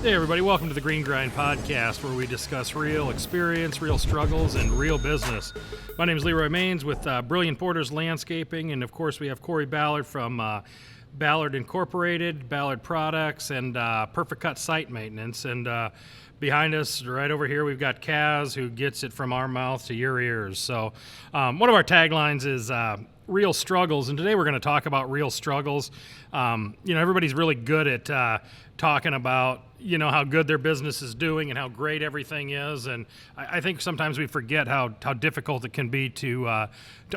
Hey everybody, welcome to the Green Grind Podcast, where we discuss real experience, real struggles, and real business. My name is Leroy Maines with Brilliant Porters Landscaping, and of course we have Corey Ballard from Ballard Incorporated, Ballard Products, and Perfect Cut Site Maintenance. And behind us, right over here, we've got Kaz, who gets it from our mouth to your ears. So one of our taglines is real struggles, and today we're going to talk about real struggles. Everybody's really good at talking about how good their business is doing and how great everything is, and I think sometimes we forget how difficult it can be to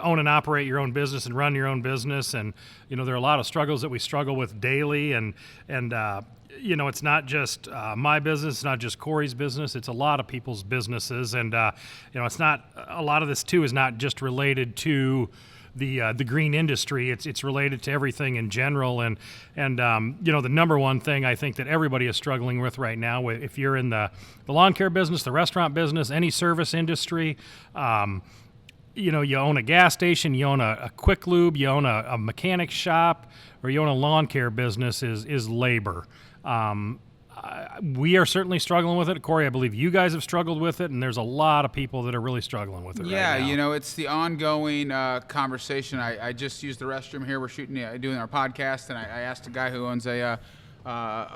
own and operate your own business and run your own business. And there are a lot of struggles that we struggle with daily, and it's not just my business, it's not just Corey's business, it's a lot of people's businesses, and it's not, a lot of this too is not just related to the green industry. It's related to everything in general, and the number one thing I think that everybody is struggling with right now, if you're in the lawn care business, the restaurant business, any service industry, you own a gas station, you own a quick lube, you own a mechanic shop, or you own a lawn care business, is labor. We are certainly struggling with it. Corey, I believe you guys have struggled with it, and there's a lot of people that are really struggling with it right now. Yeah, it's the ongoing conversation. I just used the restroom here. We're doing our podcast, and I asked a guy who owns a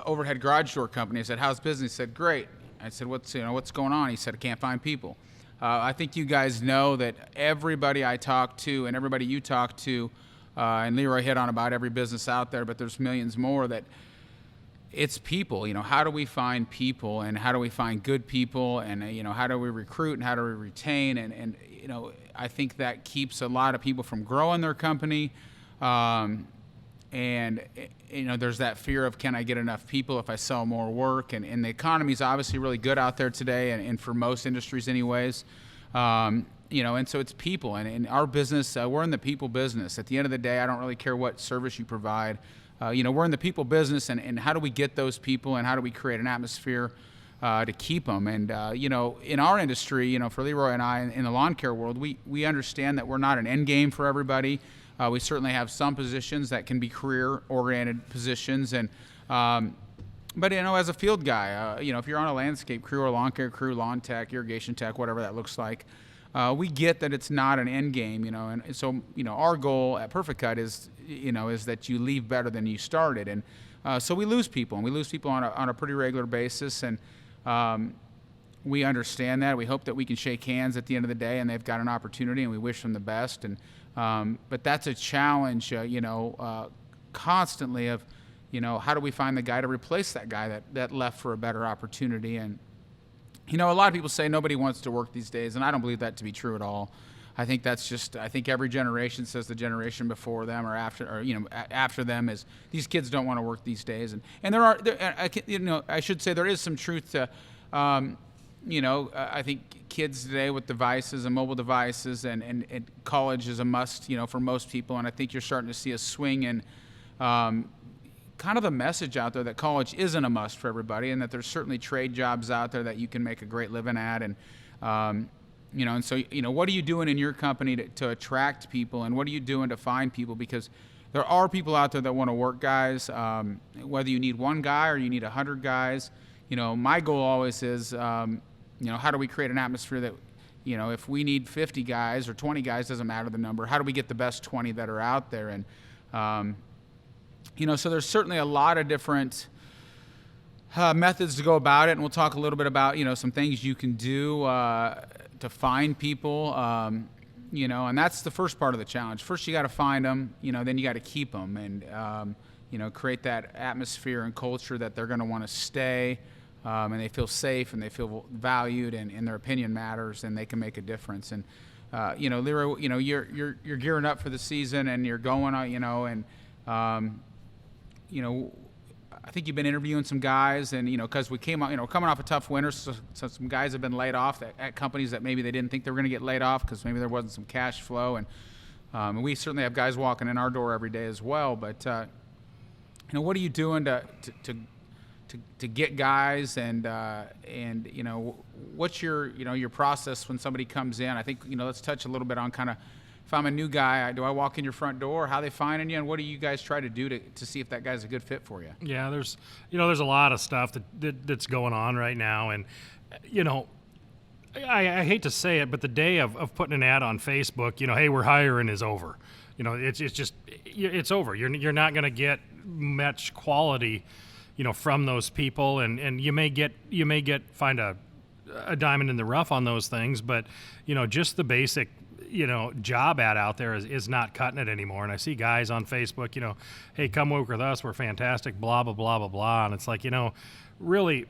overhead garage door company. I said, "How's business?" He said, "Great." I said, "What's going on?" He said, "I can't find people." I think you guys know that everybody I talk to and everybody you talk to, and Leroy hit on about every business out there, but there's millions more, that it's people. How do we find people, and how do we find good people, and how do we recruit, and how do we retain, and I think that keeps a lot of people from growing their company, and there's that fear of, can I get enough people if I sell more work, and the economy is obviously really good out there today, and for most industries anyways, and so it's people, and in our business, we're in the people business. At the end of the day, I don't really care what service you provide. We're in the people business, and how do we get those people, and how do we create an atmosphere to keep them? And, in our industry, for Leroy and I in the lawn care world, we understand that we're not an end game for everybody. We certainly have some positions that can be career-oriented positions. And but, as a field guy, if you're on a landscape crew or lawn care crew, lawn tech, irrigation tech, whatever that looks like, we get that it's not an end game, and so, our goal at Perfect Cut is that you leave better than you started. And so we lose people, and we lose people on a pretty regular basis. And we understand that. We hope that we can shake hands at the end of the day, and they've got an opportunity, and we wish them the best. And but that's a challenge, constantly of, how do we find the guy to replace that guy that left for a better opportunity? And a lot of people say nobody wants to work these days, and I don't believe that to be true at all. I think I think every generation says the generation before them or after them is, these kids don't want to work these days. And I should say there is some truth to, I think kids today with devices and mobile devices and college is a must, for most people. And I think you're starting to see a swing in, kind of the message out there that college isn't a must for everybody, and that there's certainly trade jobs out there that you can make a great living at. And, and so, what are you doing in your company to attract people, and what are you doing to find people? Because there are people out there that want to work, guys, whether you need one guy or you need 100 guys. My goal always is, how do we create an atmosphere that, if we need 50 guys or 20 guys, doesn't matter the number, how do we get the best 20 that are out there? And, so there's certainly a lot of different methods to go about it, and we'll talk a little bit about, some things you can do to find people, and that's the first part of the challenge. First, you got to find them, then you got to keep them, and, create that atmosphere and culture that they're going to want to stay, and they feel safe, and they feel valued, and their opinion matters, and they can make a difference. And, Leroy, you're gearing up for the season, and you're going, and, I think you've been interviewing some guys, and because we came out, coming off a tough winter, so some guys have been laid off at companies that maybe they didn't think they were going to get laid off because maybe there wasn't some cash flow, and we certainly have guys walking in our door every day as well. But what are you doing to get guys, and what's your process when somebody comes in? I think let's touch a little bit on kind of if I'm a new guy, do I walk in your front door? How they finding you, and what do you guys try to do to see if that guy's a good fit for you? Yeah, there's a lot of stuff that's going on right now, and I hate to say it, but the day of putting an ad on Facebook, hey, we're hiring is over. It's over. You're not going to get much quality, from those people, and you may find a diamond in the rough on those things, but just the basic job ad out there is not cutting it anymore. And I see guys on Facebook, hey, come work with us, we're fantastic, blah blah blah blah blah, and it's like, really,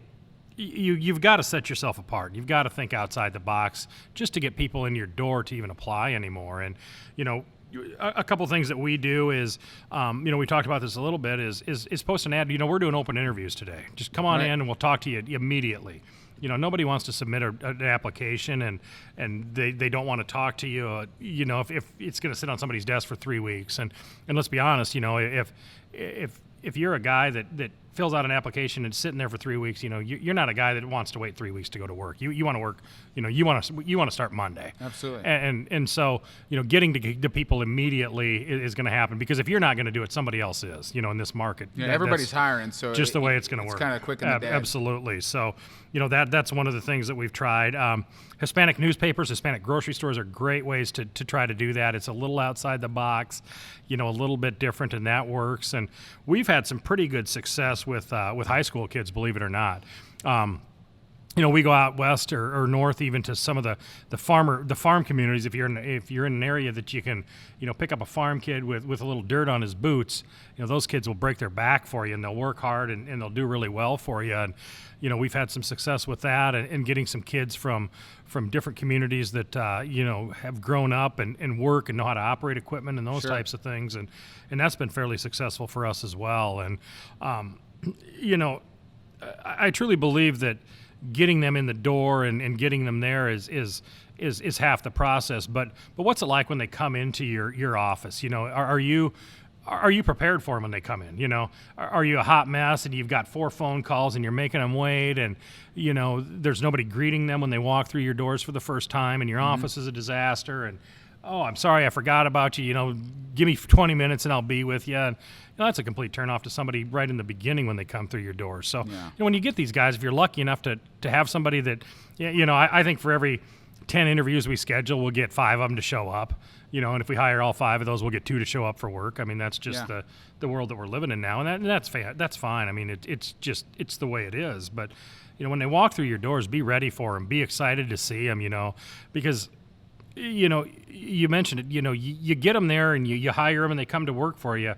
you've got to set yourself apart. You've got to think outside the box just to get people in your door to even apply anymore. And a couple things that we do is, we talked about this a little bit, is post an ad. We're doing open interviews today. Just come on in and we'll talk to you immediately. Nobody wants to submit an application and they don't want to talk to you, if it's going to sit on somebody's desk for 3 weeks. And let's be honest, if you're a guy that fills out an application and sitting there for 3 weeks, you're not a guy that wants to wait 3 weeks to go to work. You want to work, you want to start Monday. Absolutely. And so, getting to people immediately is going to happen, because if you're not going to do it, somebody else is, in this market. Yeah, everybody's hiring, so just the way it's going to work. It's kind of quick in the day. Absolutely. So, that's one of the things that we've tried. Hispanic newspapers, Hispanic grocery stores are great ways to try to do that. It's a little outside the box, a little bit different, and that works. And we've had some pretty good success with high school kids, believe it or not. We go out west or north, even to some of the farm communities. If you're in an area that you can, pick up a farm kid with a little dirt on his boots, those kids will break their back for you, and they'll work hard and they'll do really well for you. And we've had some success with that, and getting some kids from different communities that have grown up and work and know how to operate equipment and those types of things, and that's been fairly successful for us as well. And I truly believe that getting them in the door and getting them there is half the process. But what's it like when they come into your office? Are you prepared for them when they come in? Are you a hot mess and you've got 4 phone calls and you're making them wait, and there's nobody greeting them when they walk through your doors for the first time, and your office is a disaster, and oh, I'm sorry, I forgot about you. Give me 20 minutes and I'll be with you. And that's a complete turnoff to somebody right in the beginning when they come through your door. So when you get these guys, if you're lucky enough to have somebody that, I think for every 10 interviews we schedule, we'll get 5 of them to show up. And if we hire all 5 of those, we'll get 2 to show up for work. I mean, that's just the world that we're living in now, and that's fine. I mean, it's the way it is. But when they walk through your doors, be ready for them, be excited to see them. Because you mentioned it. You get them there and you hire them and they come to work for you.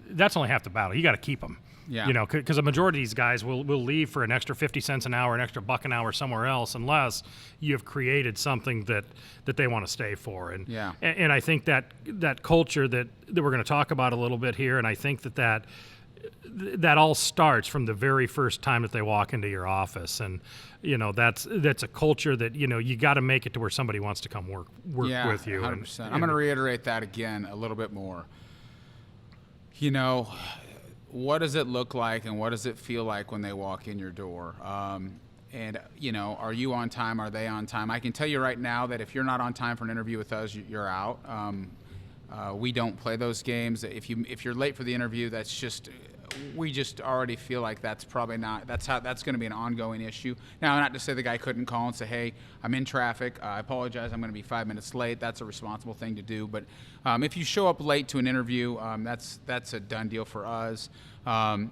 That's only half the battle. You got to keep them. Yeah. Because a majority of these guys will leave for an extra 50 cents an hour, an extra $1 an hour somewhere else, unless you have created something that they want to stay for. And and I think that culture that we're going to talk about a little bit here, and I think that all starts from the very first time that they walk into your office. And that's a culture that you got to make it to where somebody wants to come work with you. 100%. I'm going to reiterate that again a little bit more. What does it look like and what does it feel like when they walk in your door? And are you on time? Are they on time? I can tell you right now that if you're not on time for an interview with us, you're out. We don't play those games. If you're late for the interview, we just already feel like that's probably not. That's going to be an ongoing issue. Now, not to say the guy couldn't call and say, "Hey, I'm in traffic. I apologize. I'm going to be 5 minutes late." That's a responsible thing to do. But if you show up late to an interview, that's a done deal for us. Are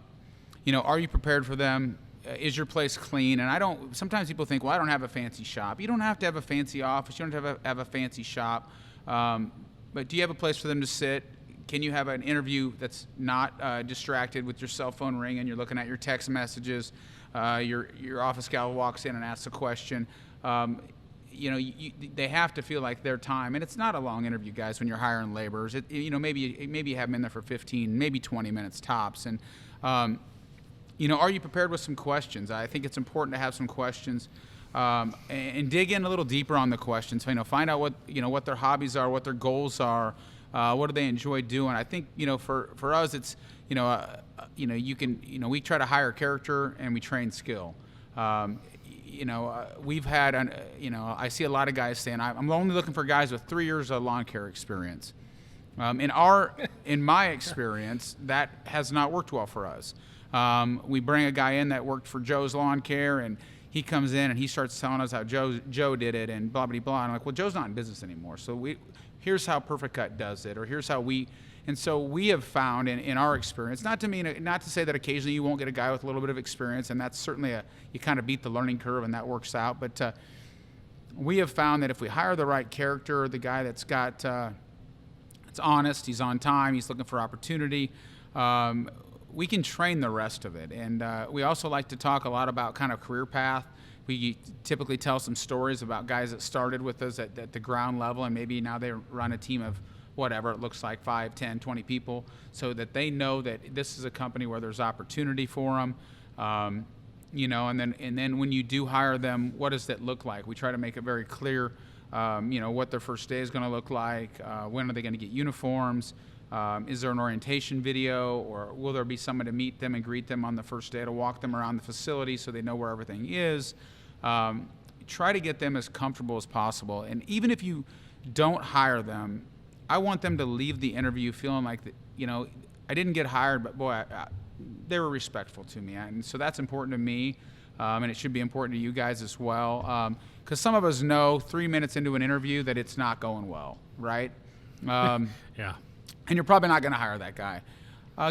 you prepared for them? Is your place clean? And sometimes people think, well, I don't have a fancy shop. You don't have to have a fancy office. You don't have to have a fancy shop. But do you have a place for them to sit? Can you have an interview that's not distracted with your cell phone ringing? You're looking at your text messages. Your office gal walks in and asks a question. They have to feel like their time, and it's not a long interview, guys. When you're hiring laborers, maybe you have them in there for 15, maybe 20 minutes tops. And are you prepared with some questions? I think it's important to have some questions. And dig in a little deeper on the questions. Find out what their hobbies are, what their goals are, what do they enjoy doing. I think for us, it's we try to hire character and we train skill. we've had, I see a lot of guys saying, I'm only looking for guys with 3 years of lawn care experience. In my experience, that has not worked well for us. We bring a guy in that worked for Joe's Lawn Care, and he comes in and he starts telling us how Joe did it and blah, blah, blah. And I'm like, well, Joe's not in business anymore. So here's how Perfect Cut does it, or here's how and so we have found in our experience, not to say that occasionally you won't get a guy with a little bit of experience, and that's certainly you kind of beat the learning curve and that works out. But we have found that if we hire the right character, the guy that's got, it's honest, he's on time, he's looking for opportunity, we can train the rest of it. And we also like to talk a lot about kind of career path. We typically tell some stories about guys that started with us at the ground level, and maybe now they run a team of whatever it looks like, 5, 10, 20 people, so that they know that this is a company where there's opportunity for them. And then when you do hire them, what does that look like? We try to make it very clear, what their first day is going to look like, when are they going to get uniforms, is there an orientation video, or will there be someone to meet them and greet them on the first day to walk them around the facility so they know where everything is. Try to get them as comfortable as possible. And even if you don't hire them, I want them to leave the interview feeling like, I didn't get hired, but boy, they were respectful to me. And so that's important to me, and it should be important to you guys as well. Because some of us know 3 minutes into an interview that it's not going well, right? Yeah. And you're probably not going to hire that guy.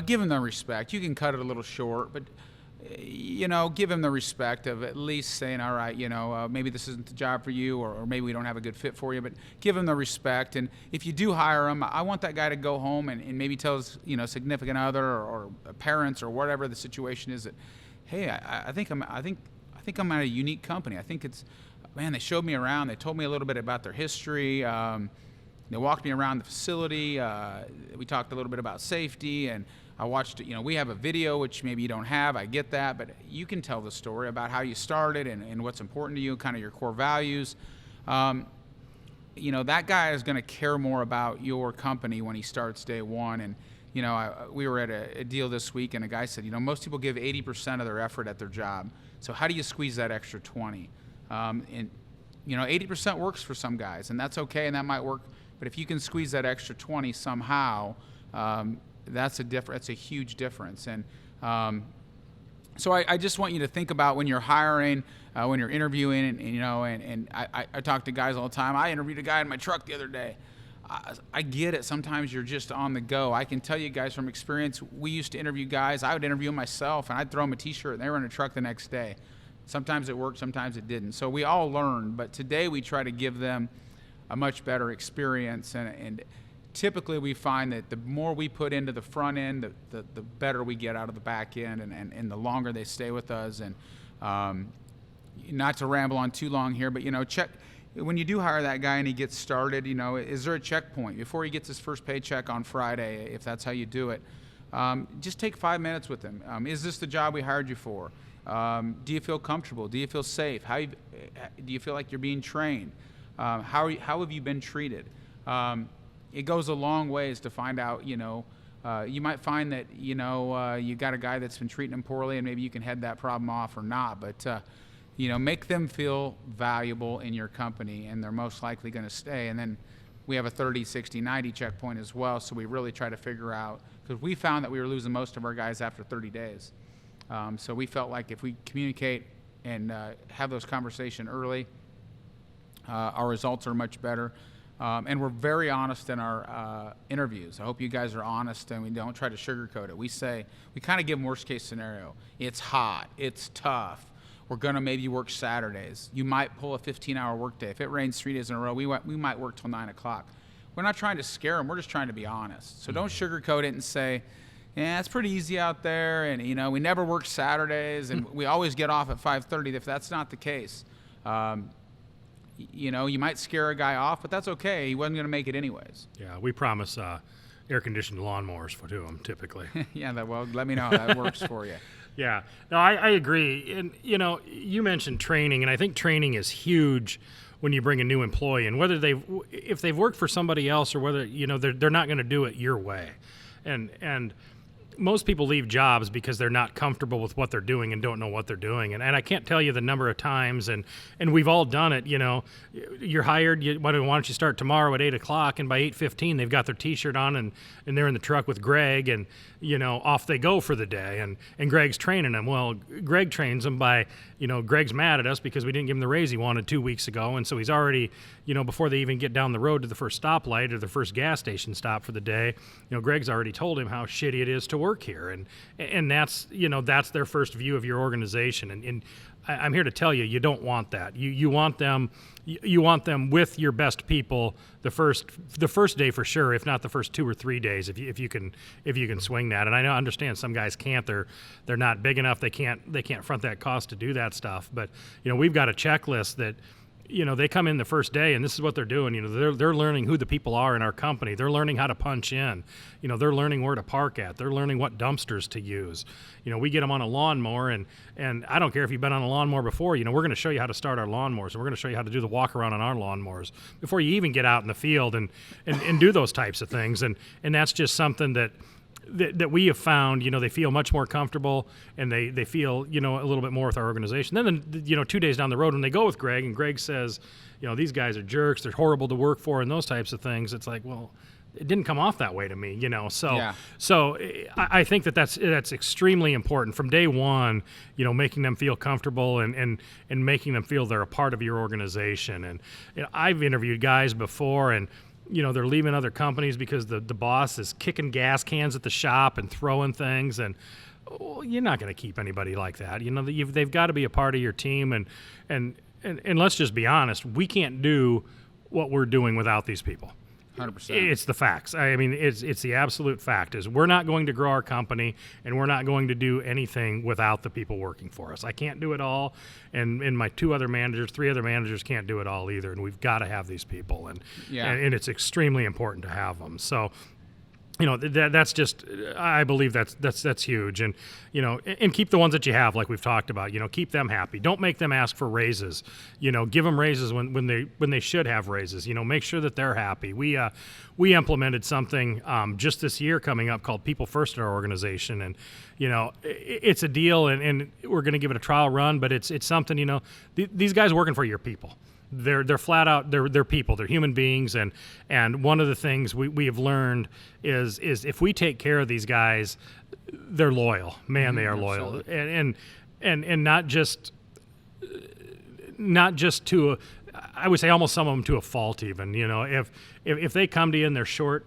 Give him the respect. You can cut it a little short, but give him the respect of at least saying, all right, maybe this isn't the job for you, or maybe we don't have a good fit for you, but give him the respect. And if you do hire him, I want that guy to go home and maybe tell his, significant other or parents or whatever the situation is that, hey, I think I'm at a unique company. I think they showed me around. They told me a little bit about their history. They walked me around the facility. We talked a little bit about safety, and I watched, we have a video, which maybe you don't have. I get that, but you can tell the story about how you started and what's important to you, kind of your core values. That guy is going to care more about your company when he starts day one. And, we were at a deal this week, and a guy said, most people give 80% of their effort at their job. So how do you squeeze that extra 20? 80% works for some guys, and that's okay, and that might work. But if you can squeeze that extra 20 somehow, that's a huge difference. And so I just want you to think about when you're hiring, when you're interviewing, and I talk to guys all the time. I interviewed a guy in my truck the other day. I get it. Sometimes you're just on the go. I can tell you guys from experience, we used to interview guys. I would interview them myself, and I'd throw them a T-shirt, and they were in a truck the next day. Sometimes it worked, sometimes it didn't. So we all learn, but today we try to give them a much better experience, and typically we find that the more we put into the front end, the better we get out of the back end, and the longer they stay with us. And not to ramble on too long here, but check when you do hire that guy and he gets started. Is there a checkpoint before he gets his first paycheck on Friday, if that's how you do it? Just take 5 minutes with him. Is this the job we hired you for? Do you feel comfortable? Do you feel safe? Do you feel like you're being trained? How have you been treated? It goes a long ways to find out, you might find that, you got a guy that's been treating him poorly, and maybe you can head that problem off or not. But, make them feel valuable in your company, and they're most likely going to stay. And then we have a 30, 60, 90 checkpoint as well. So we really try to figure out, because we found that we were losing most of our guys after 30 days. So we felt like if we communicate and have those conversations early, our results are much better. And we're very honest in our interviews. I hope you guys are honest and we don't try to sugarcoat it. We kind of give them worst case scenario. It's hot. It's tough. We're going to maybe work Saturdays. You might pull a 15-hour workday. If it rains 3 days in a row, we might work till 9 o'clock. We're not trying to scare them. We're just trying to be honest. So don't sugarcoat it and say, yeah, it's pretty easy out there, and we never work Saturdays, and we always get off at 5:30. If that's not the case, you might scare a guy off, but that's okay. He wasn't going to make it anyways. Yeah, we promise air-conditioned lawnmowers to them typically. Yeah, well, let me know how that works for you. Yeah, no, I agree. And you mentioned training, and I think training is huge when you bring a new employee, and if they've worked for somebody else, or whether they're not going to do it your way, and most people leave jobs because they're not comfortable with what they're doing and don't know what they're doing. And I can't tell you the number of times, and we've all done it, you're hired, why don't you start tomorrow at 8 o'clock, and by 8:15 they've got their t-shirt on and they're in the truck with Greg, and, off they go for the day, and Greg's training them. Well, Greg trains them by, Greg's mad at us because we didn't give him the raise he wanted 2 weeks ago, and so he's already, before they even get down the road to the first stoplight or the first gas station stop for the day, Greg's already told him how shitty it is to work here, and that's that's their first view of your organization, and I'm here to tell you, you don't want that. You want them with your best people the first day for sure, if not the first 2 or 3 days, if you can swing that. And I understand some guys can't. They're not big enough. They can't front that cost to do that stuff. But we've got a checklist that. They come in the first day, and this is what they're doing. They're learning who the people are in our company. They're learning how to punch in. They're learning where to park at. They're learning what dumpsters to use. We get them on a lawnmower, and I don't care if you've been on a lawnmower before. We're going to show you how to start our lawnmowers, and we're going to show you how to do the walk around on our lawnmowers before you even get out in the field and do those types of things. And that's just something that we have found, they feel much more comfortable, and they feel, a little bit more with our organization. Then, 2 days down the road when they go with Greg, and Greg says, these guys are jerks, they're horrible to work for, and those types of things, it's like, well, it didn't come off that way to me, So, yeah. So I think that's extremely important from day one, making them feel comfortable and making them feel they're a part of your organization. And I've interviewed guys before, and they're leaving other companies because the boss is kicking gas cans at the shop and throwing things, and you're not going to keep anybody like that. They've got to be a part of your team, and let's just be honest, we can't do what we're doing without these people. 100%. It's the facts. I mean, it's the absolute fact is we're not going to grow our company, and we're not going to do anything without the people working for us. I can't do it all, and my 3 other managers can't do it all either, and we've got to have these people, and it's extremely important to have them. So, that's just, I believe that's huge. And, and keep the ones that you have, like we've talked about, keep them happy. Don't make them ask for raises, give them raises when they should have raises, make sure that they're happy. We implemented something just this year coming up called People First at our organization. And, it's a deal, and we're going to give it a trial run, but it's something, these guys working for your people. They're flat out, they're people, they're human beings, and one of the things we have learned is if we take care of these guys, they're loyal. Man, they are loyal, and not just to I would say almost some of them to a fault even. If they come to you and they're short,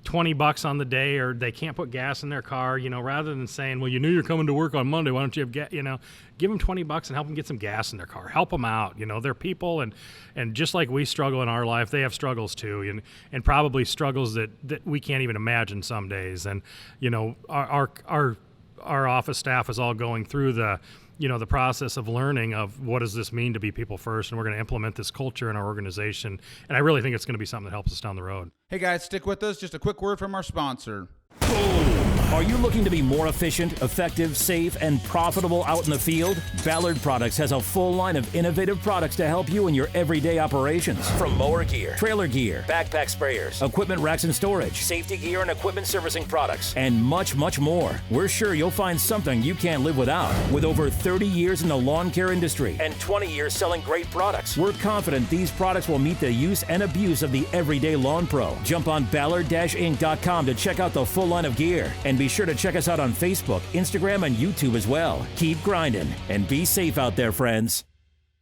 $20 on the day, or they can't put gas in their car, rather than saying, well, you're coming to work on Monday, why don't you have gas, give them $20 and help them get some gas in their car. Help them out. They're people, and just like we struggle in our life, they have struggles too, and probably struggles that we can't even imagine some days. And, our office staff is all going through the process of learning of what does this mean to be people first, and we're going to implement this culture in our organization. And I really think it's going to be something that helps us down the road. Hey guys, stick with us. Just a quick word from our sponsor. Are you looking to be more efficient, effective, safe, and profitable out in the field? Ballard Products has a full line of innovative products to help you in your everyday operations. From mower gear, trailer gear, backpack sprayers, equipment racks and storage, safety gear and equipment servicing products, and much, much more. We're sure you'll find something you can't live without. With over 30 years in the lawn care industry and 20 years selling great products, we're confident these products will meet the use and abuse of the everyday lawn pro. Jump on Ballard-Inc.com to check out the full line of gear, and be sure to check us out on Facebook, Instagram, and YouTube as well. Keep grinding and be safe out there, friends.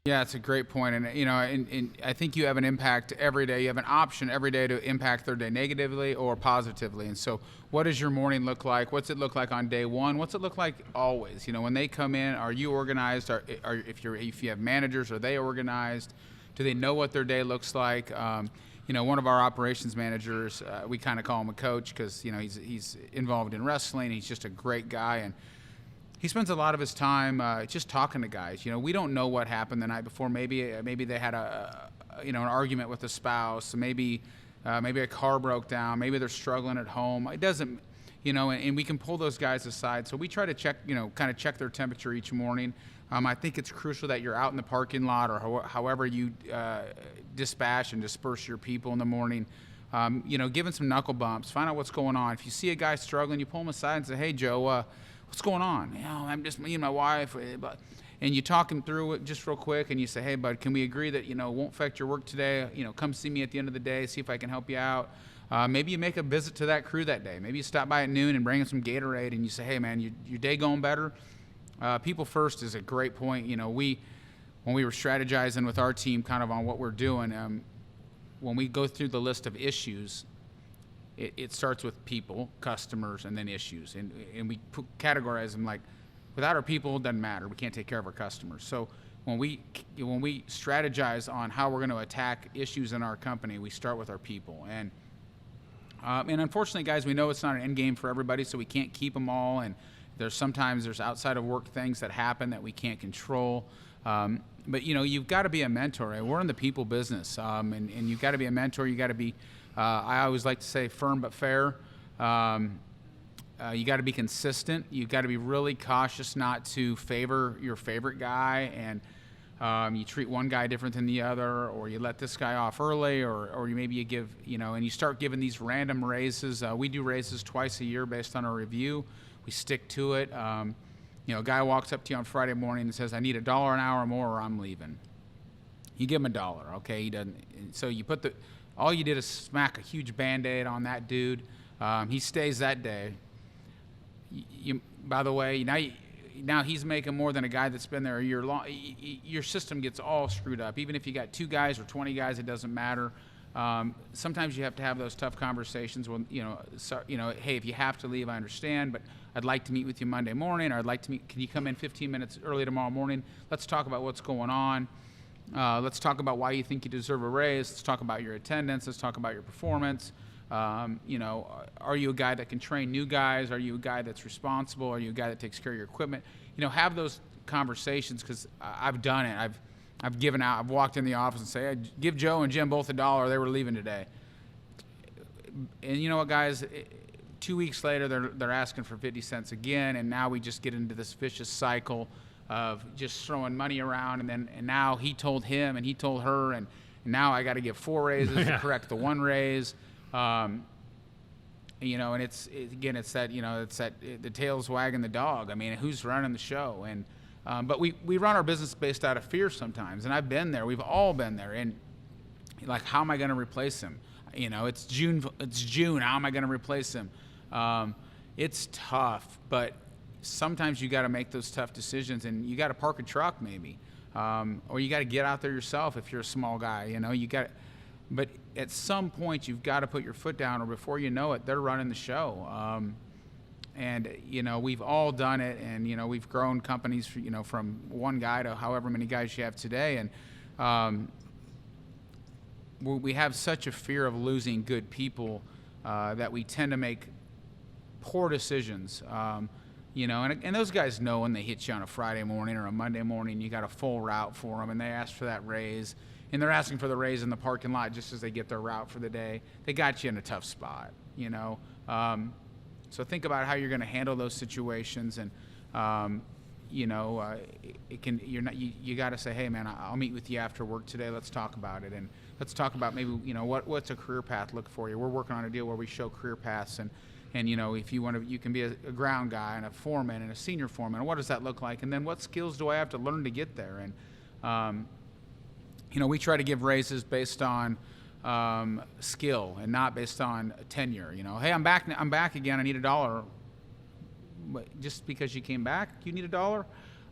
Yeah, it's a great point. And, and I think you have an impact every day. You have an option every day to impact their day negatively or positively. And so what does your morning look like? What's it look like on day one? What's it look like always? When they come in, are you organized? If you have managers, are they organized? Do they know what their day looks like? One of our operations managers, we kind of call him a coach because, he's involved in wrestling. He's just a great guy. And he spends a lot of his time just talking to guys. We don't know what happened the night before. Maybe they had an argument with a spouse. Maybe a car broke down. Maybe they're struggling at home. It doesn't, and we can pull those guys aside. So we try to check, kind of check their temperature each morning. I think it's crucial that you're out in the parking lot or however you dispatch and disperse your people in the morning. giving some knuckle bumps, find out what's going on. If you see a guy struggling, you pull him aside and say, hey, Joe, what's going on? I'm just me and my wife. And you talk him through it just real quick, and you say, hey, bud, can we agree that, it won't affect your work today? Come see me at the end of the day, see if I can help you out. Maybe you make a visit to that crew that day. Maybe you stop by at noon and bring them some Gatorade, and you say, hey, man, your day going better? People first is a great point. When we were strategizing with our team kind of on what we're doing, when we go through the list of issues, it starts with people, customers, and then issues. And we categorize them like, without our people, it doesn't matter. We can't take care of our customers. So when we strategize on how we're going to attack issues in our company, we start with our people. And unfortunately, guys, we know it's not an end game for everybody, so we can't keep them all. And sometimes there's outside of work things that happen that we can't control. But you've got to be a mentor. Right? We're in the people business, and you've got to be a mentor. You got to be, I always like to say, firm but fair. You got to be consistent. You got to be really cautious not to favor your favorite guy, and you treat one guy different than the other, or you let this guy off early, or maybe you give, and you start giving these random raises. We do raises twice a year based on our review. We stick to it. A guy walks up to you on Friday morning and says, I need $1 an hour more or I'm leaving. You give him $1, okay? He doesn't. So you all you did is smack a huge Band-Aid on that dude. He stays that day. By the way, now he's making more than a guy that's been there a year long. Your system gets all screwed up. Even if you got 2 guys or 20 guys, it doesn't matter. Sometimes you have to have those tough conversations. When hey, if you have to leave, I understand, but I'd like to meet with you Monday morning, or I'd like to meet. Can you come in 15 minutes early tomorrow morning? Let's talk about what's going on. Let's talk about why you think you deserve a raise. Let's talk about your attendance. Let's talk about your performance. Are you a guy that can train new guys? Are you a guy that's responsible? Are you a guy that takes care of your equipment? Have those conversations, because I've done it. I've walked in the office and say, hey, give Joe and Jim both $1. They were leaving today. And you know what, guys? 2 weeks later, they're asking for 50 cents again, and now we just get into this vicious cycle of just throwing money around, and now he told him and he told her, and now I got to give 4 raises to correct the 1 raise. And it's that the tail's wagging the dog. I mean, who's running the show? And but we run our business based out of fear sometimes, and I've been there. We've all been there. And like, how am I going to replace him? It's June. How am I going to replace him? It's tough, but sometimes you got to make those tough decisions, and you got to park a truck maybe, or you got to get out there yourself if you're a small guy. But at some point you've got to put your foot down, or before you know it, they're running the show. And we've all done it, and we've grown companies from 1 guy to however many guys you have today, and we have such a fear of losing good people that we tend to make poor decisions. And those guys know when they hit you on a Friday morning or a Monday morning, you got a full route for them, and they ask for that raise, and they're asking for the raise in the parking lot just as they get their route for the day. They got you in a tough spot, So think about how you're going to handle those situations, and you got to say, hey man, I'll meet with you after work today. Let's talk about it, and let's talk about maybe what's a career path look for you. We're working on a deal where we show career paths, and if you want to, you can be a ground guy and a foreman and a senior foreman. And what does that look like? And then what skills do I have to learn to get there? And we try to give raises based on skill and not based on tenure. Hey, I'm back again. I need $1. But just because you came back, you need $1?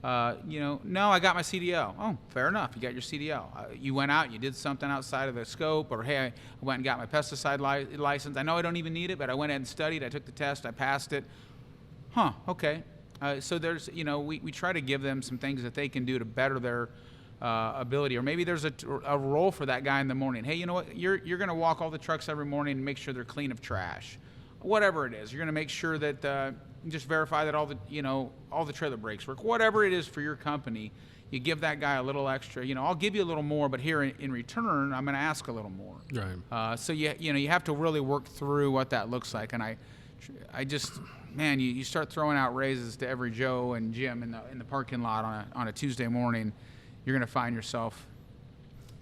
No, I got my CDL. Oh, fair enough. You got your CDL. You went out, you did something outside of the scope, or hey, I went and got my pesticide license. I know I don't even need it, but I went ahead and studied. I took the test. I passed it. Okay. So there's, we try to give them some things that they can do to better their ability, or maybe there's a role for that guy in the morning. Hey, you know what? You're going to walk all the trucks every morning and make sure they're clean of trash. Whatever it is, you're going to make sure that just verify that all the trailer brakes work. Whatever it is for your company, you give that guy a little extra. I'll give you a little more, but here in return, I'm going to ask a little more. Right. So you have to really work through what that looks like. And I just, man, you start throwing out raises to every Joe and Jim in the parking lot on a Tuesday morning, you're going to find yourself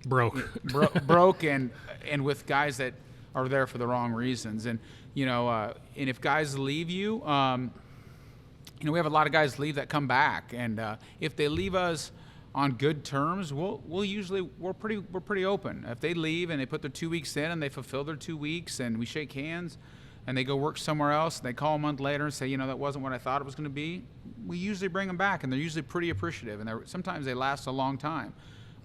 broke and with guys that are there for the wrong reasons. And and if guys leave you, we have a lot of guys leave that come back, and if they leave us on good terms, we're pretty open. If they leave and they put their 2 weeks in and they fulfill their 2 weeks and we shake hands and they go work somewhere else and they call a month later and say, that wasn't what I thought it was going to be, we usually bring them back, and they're usually pretty appreciative, and sometimes they last a long time.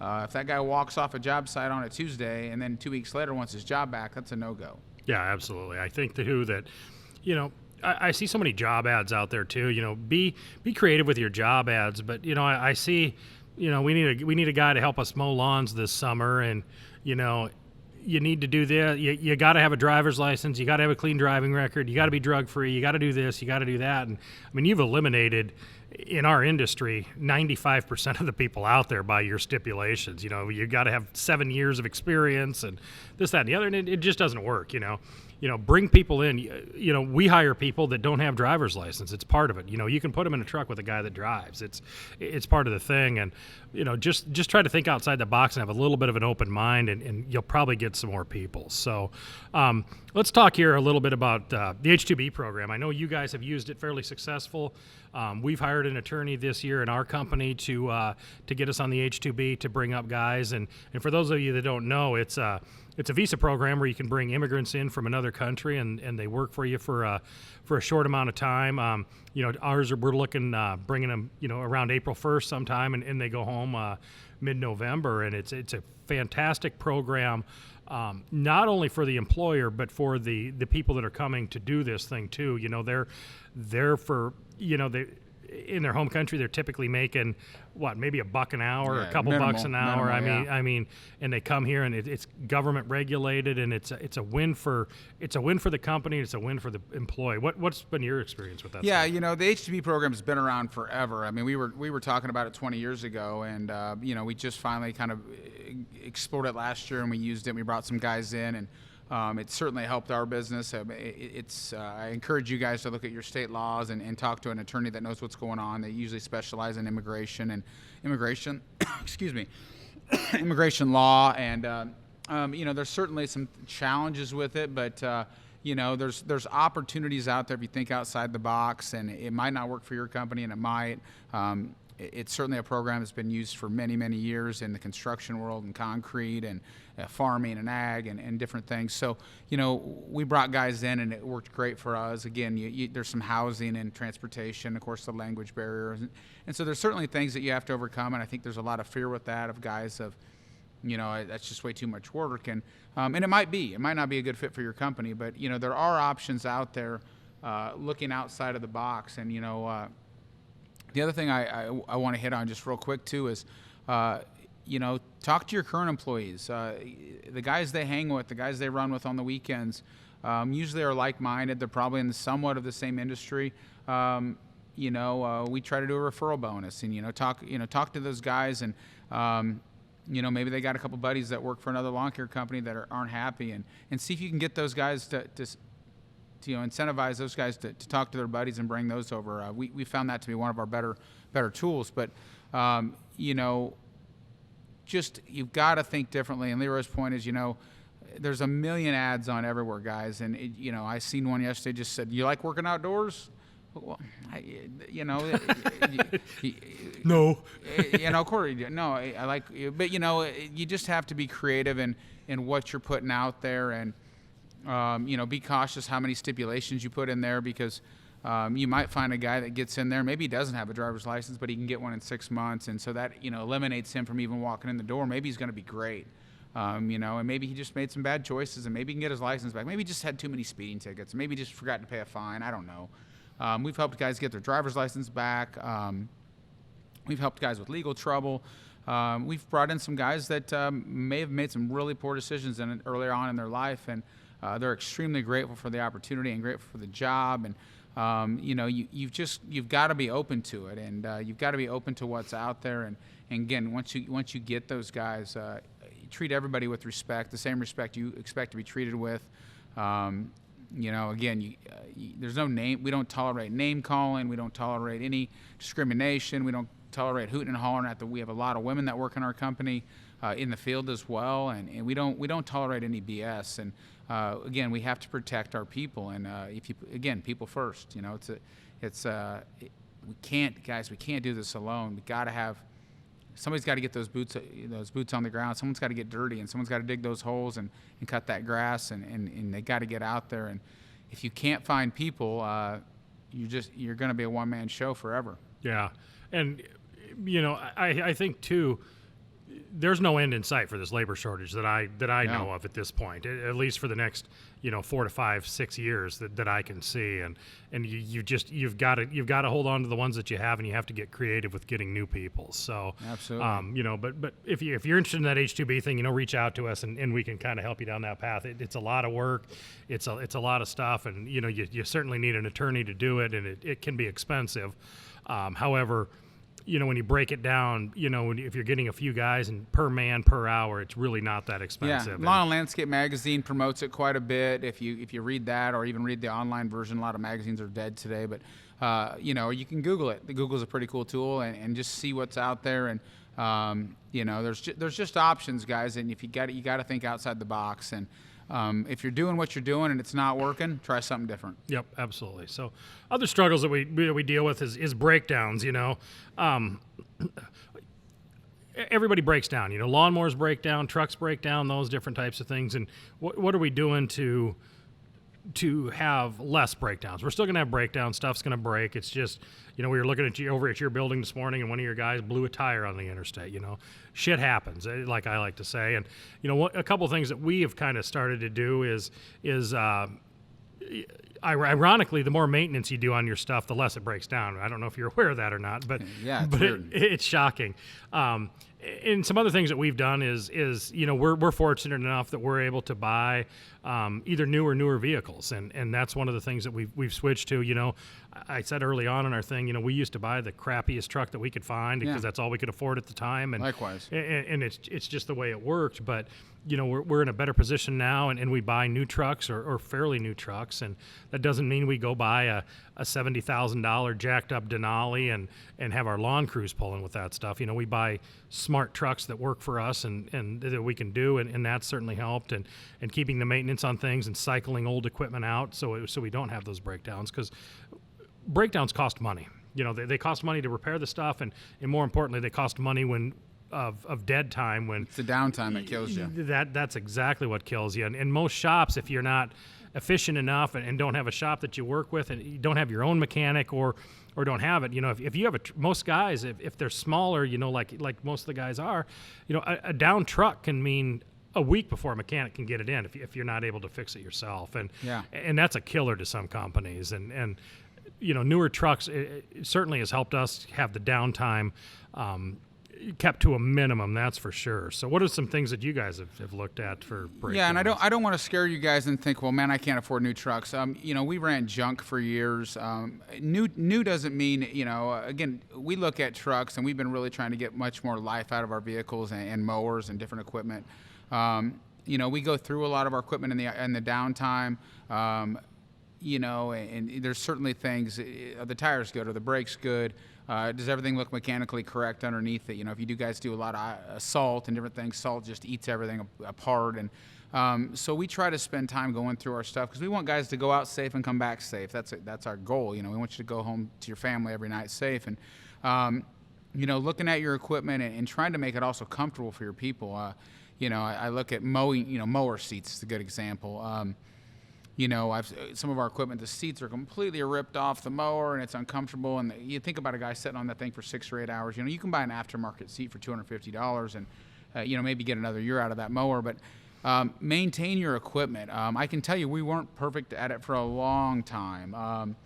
If that guy walks off a job site on a Tuesday and then 2 weeks later wants his job back, that's a no-go. Yeah, absolutely. I think that I see so many job ads out there too. Be creative with your job ads, but I see, we need a guy to help us mow lawns this summer, and you need to do this. You got to have a driver's license. You got to have a clean driving record. You got to be drug free. You got to do this. You got to do that. And you've eliminated in our industry 95% of the people out there by your stipulations. You got to have 7 years of experience and this, that, and the other. And it just doesn't work. Bring people in. We hire people that don't have driver's license. It's part of it. You can put them in a truck with a guy that drives. It's part of the thing. And just try to think outside the box and have a little bit of an open mind, and you'll probably get some more people. So let's talk here a little bit about the H-2B program. I know you guys have used it fairly successful. We've hired an attorney this year in our company to get us on the H-2B to bring up guys. And for those of you that don't know, it's a visa program where you can bring immigrants in from another country, and they work for you for a short amount of time. Ours, we're looking bringing them around April 1st sometime, and they go home mid-November, and it's a fantastic program. Not only for the employer, but for the people that are coming to do this thing too. They're for they in their home country, they're typically making maybe $1 an hour, or a couple bucks an hour. Minimal, and they come here, and it's government regulated, and it's a win for the company. It's a win for the employee. What's been your experience with that? Yeah, the H-2B program has been around forever. We were talking about it 20 years ago, and we just finally kind of explored it last year, and we used it. We brought some guys in, and it certainly helped our business. I encourage you guys to look at your state laws and talk to an attorney that knows what's going on. They usually specialize in immigration, excuse me, immigration law. And, there's certainly some challenges with it, but, there's opportunities out there if you think outside the box, and it might not work for your company, and it might. It's certainly a program that's been used for many, many years in the construction world and concrete and farming and ag and different things. So, we brought guys in, and it worked great for us. Again, there's some housing and transportation, of course, the language barriers. And so there's certainly things that you have to overcome, and I think there's a lot of fear with that of guys of, that's just way too much work. And it might not be a good fit for your company, but, there are options out there looking outside of the box. And, the other thing I want to hit on just real quick too is, talk to your current employees. The guys they hang with, the guys they run with on the weekends, usually are like-minded. They're probably in somewhat of the same industry. We try to do a referral bonus, and talk to those guys, and maybe they got a couple buddies that work for another lawn care company that aren't happy, and see if you can get those guys to incentivize those guys to talk to their buddies and bring those over. We found that to be one of our better tools. But just you've got to think differently. And Leroy's point is, there's a million ads on everywhere, guys. And I seen one yesterday just said, "You like working outdoors?" Well, no. Of course, no. I like, but you just have to be creative in what you're putting out there, and be cautious how many stipulations you put in there, because you might find a guy that gets in there, maybe he doesn't have a driver's license, but he can get one in 6 months, and so that eliminates him from even walking in the door. Maybe he's going to be great, and maybe he just made some bad choices, and maybe he can get his license back. Maybe he just had too many speeding tickets. Maybe he just forgot to pay a fine. I don't know. We've helped guys get their driver's license back. We've helped guys with legal trouble. We've brought in some guys that may have made some really poor decisions earlier on in their life, and they're extremely grateful for the opportunity and grateful for the job. And you've got to be open to it, and you've got to be open to what's out there. And again, once you get those guys, you treat everybody with respect, the same respect you expect to be treated with. Again, there's no name. We don't tolerate name calling. We don't tolerate any discrimination. We don't tolerate hooting and hollering we have a lot of women that work in our company in the field as well, and we don't tolerate any BS. And again, we have to protect our people, and people first. You know, we can't, guys. We can't do this alone. We got to have somebody's got to get those boots on the ground. Someone's got to get dirty, and someone's got to dig those holes and cut that grass, and they got to get out there. And if you can't find people, you're going to be a one-man show forever. Yeah, and I think too, there's no end in sight for this labor shortage that I know of at this point, at least for the next 4 to 5, 6 years that I can see, and you've got to hold on to the ones that you have, and you have to get creative with getting new people. So absolutely, but if you're interested in that H-2B thing, reach out to us, and we can kind of help you down that path. It's a lot of work, it's a lot of stuff, and you certainly need an attorney to do it, and it can be expensive. However, when you break it down, if you're getting a few guys and per man per hour, it's really not that expensive. Yeah, Lawn and Landscape magazine promotes it quite a bit. If you read that, or even read the online version, a lot of magazines are dead today. But you can Google it. The Google's a pretty cool tool, and just see what's out there. And there's just options, guys. And if you got to think outside the box. And if you're doing what you're doing and it's not working, try something different. Yep, absolutely. So other struggles that we deal with is breakdowns, everybody breaks down, lawnmowers break down, trucks break down, those different types of things. And what are we doing to have less breakdowns? We're still going to have breakdowns. Stuff's going to break. It's just, we were looking at you over at your building this morning, and one of your guys blew a tire on the interstate. Shit happens, like I like to say. And a couple of things that we have kind of started to do is ironically, the more maintenance you do on your stuff, the less it breaks down. I don't know if you're aware of that or not, but yeah, it's shocking. And some other things that we've done is we're fortunate enough that we're able to buy either new or newer vehicles, and that's one of the things that we've switched to. I said early on in our thing, we used to buy the crappiest truck that we could find because that's all we could afford at the time. And likewise, and it's just the way it worked. But we're in a better position now, and we buy new trucks or fairly new trucks, and that doesn't mean we go buy a $70,000 jacked up Denali and have our lawn crews pulling with that stuff. We buy smart trucks that work for us and that we can do, and that's certainly helped, and keeping the maintenance on things and cycling old equipment out so we don't have those breakdowns, because breakdowns cost money. They cost money to repair the stuff, and more importantly, they cost money when of dead time, when it's the downtime that kills you. That's exactly what kills you. And most shops, if you're not efficient enough and don't have a shop that you work with, and you don't have your own mechanic or don't have it, if you have most guys, if they're smaller, like most of the guys are, a down truck can mean a week before a mechanic can get it in if you're not able to fix it yourself. And that's a killer to some companies. And newer trucks, it certainly has helped us have the downtime kept to a minimum, that's for sure. So what are some things that you guys have looked at for breakdowns? Yeah, and I don't want to scare you guys and think, well, man, I can't afford new trucks. We ran junk for years. New doesn't mean, again, we look at trucks, and we've been really trying to get much more life out of our vehicles and mowers and different equipment. We go through a lot of our equipment in the downtime. And there's certainly things. Are the tires good? Are the brakes good? Does everything look mechanically correct underneath it? If you guys do a lot of salt and different things, salt just eats everything apart. And so we try to spend time going through our stuff, because we want guys to go out safe and come back safe. That's our goal. We want you to go home to your family every night safe. And looking at your equipment and trying to make it also comfortable for your people. I look at mowing. Mower seats is a good example. Some of our equipment, the seats are completely ripped off the mower, and it's uncomfortable. And you think about a guy sitting on that thing for 6 or 8 hours. You can buy an aftermarket seat for $250, and maybe get another year out of that mower. But maintain your equipment. I can tell you, we weren't perfect at it for a long time.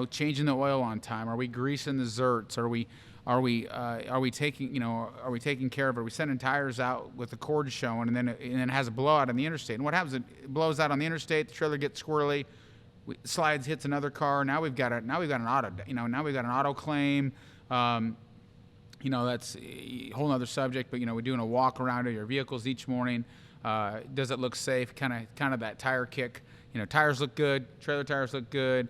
Changing the oil on time. Are we greasing the zerts? Are we taking care of it? Are we sending tires out with the cord showing, and then it has a blowout on the interstate? And what happens? It blows out on the interstate. The trailer gets squirrely, slides, hits another car. Now we've got an auto. Now we've got an auto claim. That's a whole other subject. But we're doing a walk around of your vehicles each morning. Does it look safe? Kind of that tire kick. Tires look good. Trailer tires look good.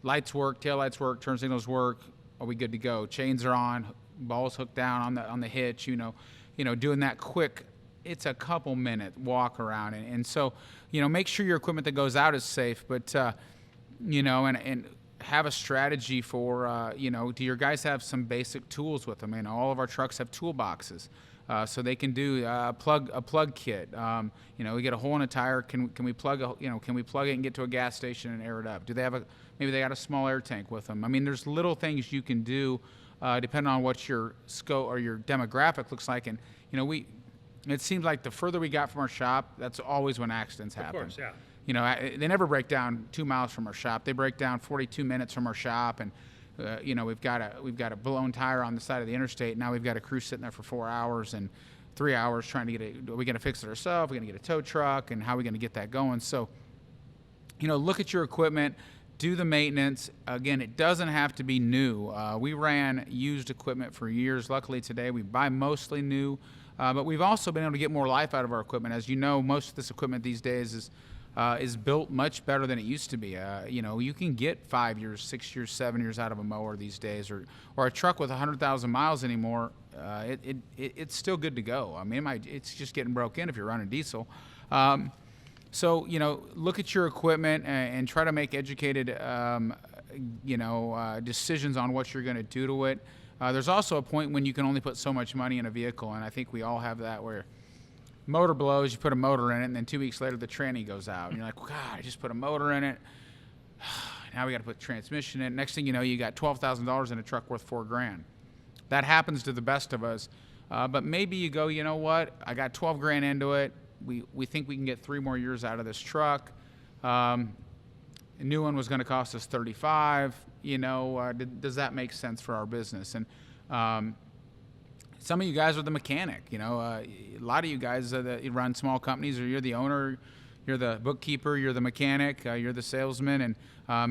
Lights work. Tail lights work. Turn signals work. Are we good to go? Chains are on, balls hooked down on the hitch. Doing that quick it's a couple minute walk around, and so make sure your equipment that goes out is safe, but and have a strategy for do your guys have some basic tools with them? All of our trucks have toolboxes. So they can do a plug kit. We get a hole in a tire. Can we plug can we plug it and get to a gas station and air it up? Do they have maybe they got a small air tank with them? There's little things you can do depending on what your scope or your demographic looks like. And it seems like the further we got from our shop, that's always when accidents happen. Of course, yeah. They never break down 2 miles from our shop. They break down 42 minutes from our shop, and we've got a blown tire on the side of the interstate. Now we've got a crew sitting there for 4 hours and 3 hours trying to get it. Are we going to fix it ourselves? Are we going to get a tow truck? And how are we going to get that going? So, look at your equipment, do the maintenance. Again, it doesn't have to be new. We ran used equipment for years. Luckily today we buy mostly new, but we've also been able to get more life out of our equipment. As you know, most of this equipment these days is built much better than it used to be. You can get 5 years, 6 years, 7 years out of a mower these days, or a truck with 100,000 miles anymore. It's still good to go. It's just getting broke in if you're running diesel. So look at your equipment and try to make educated, decisions on what you're going to do to it. There's also a point when you can only put so much money in a vehicle, and I think we all have that where motor blows, you put a motor in it, and then 2 weeks later the tranny goes out. And you're like, well, God, I just put a motor in it. Now we got to put transmission in it. Next thing you know, you got $12,000 in a truck worth $4,000. That happens to the best of us. But maybe you go, you know what? I got $12,000 into it. We think we can get 3 more years out of this truck. A new one was going to cost us $35,000. Does that make sense for our business? And some of you guys are the mechanic. A lot of you guys that run small companies, or you're the owner, you're the bookkeeper, you're the mechanic, you're the salesman, and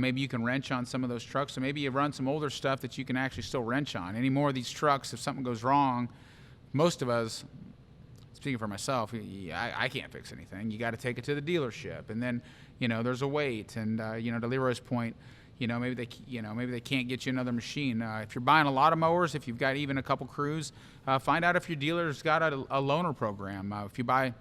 maybe you can wrench on some of those trucks. So maybe you run some older stuff that you can actually still wrench on. Any more of these trucks, if something goes wrong, most of us, speaking for myself, I can't fix anything. You got to take it to the dealership, and then there's a wait. And to Leroy's point, maybe they can't get you another machine. If you're buying a lot of mowers, if you've got even a couple crews, find out if your dealer's got a loaner program. If you buy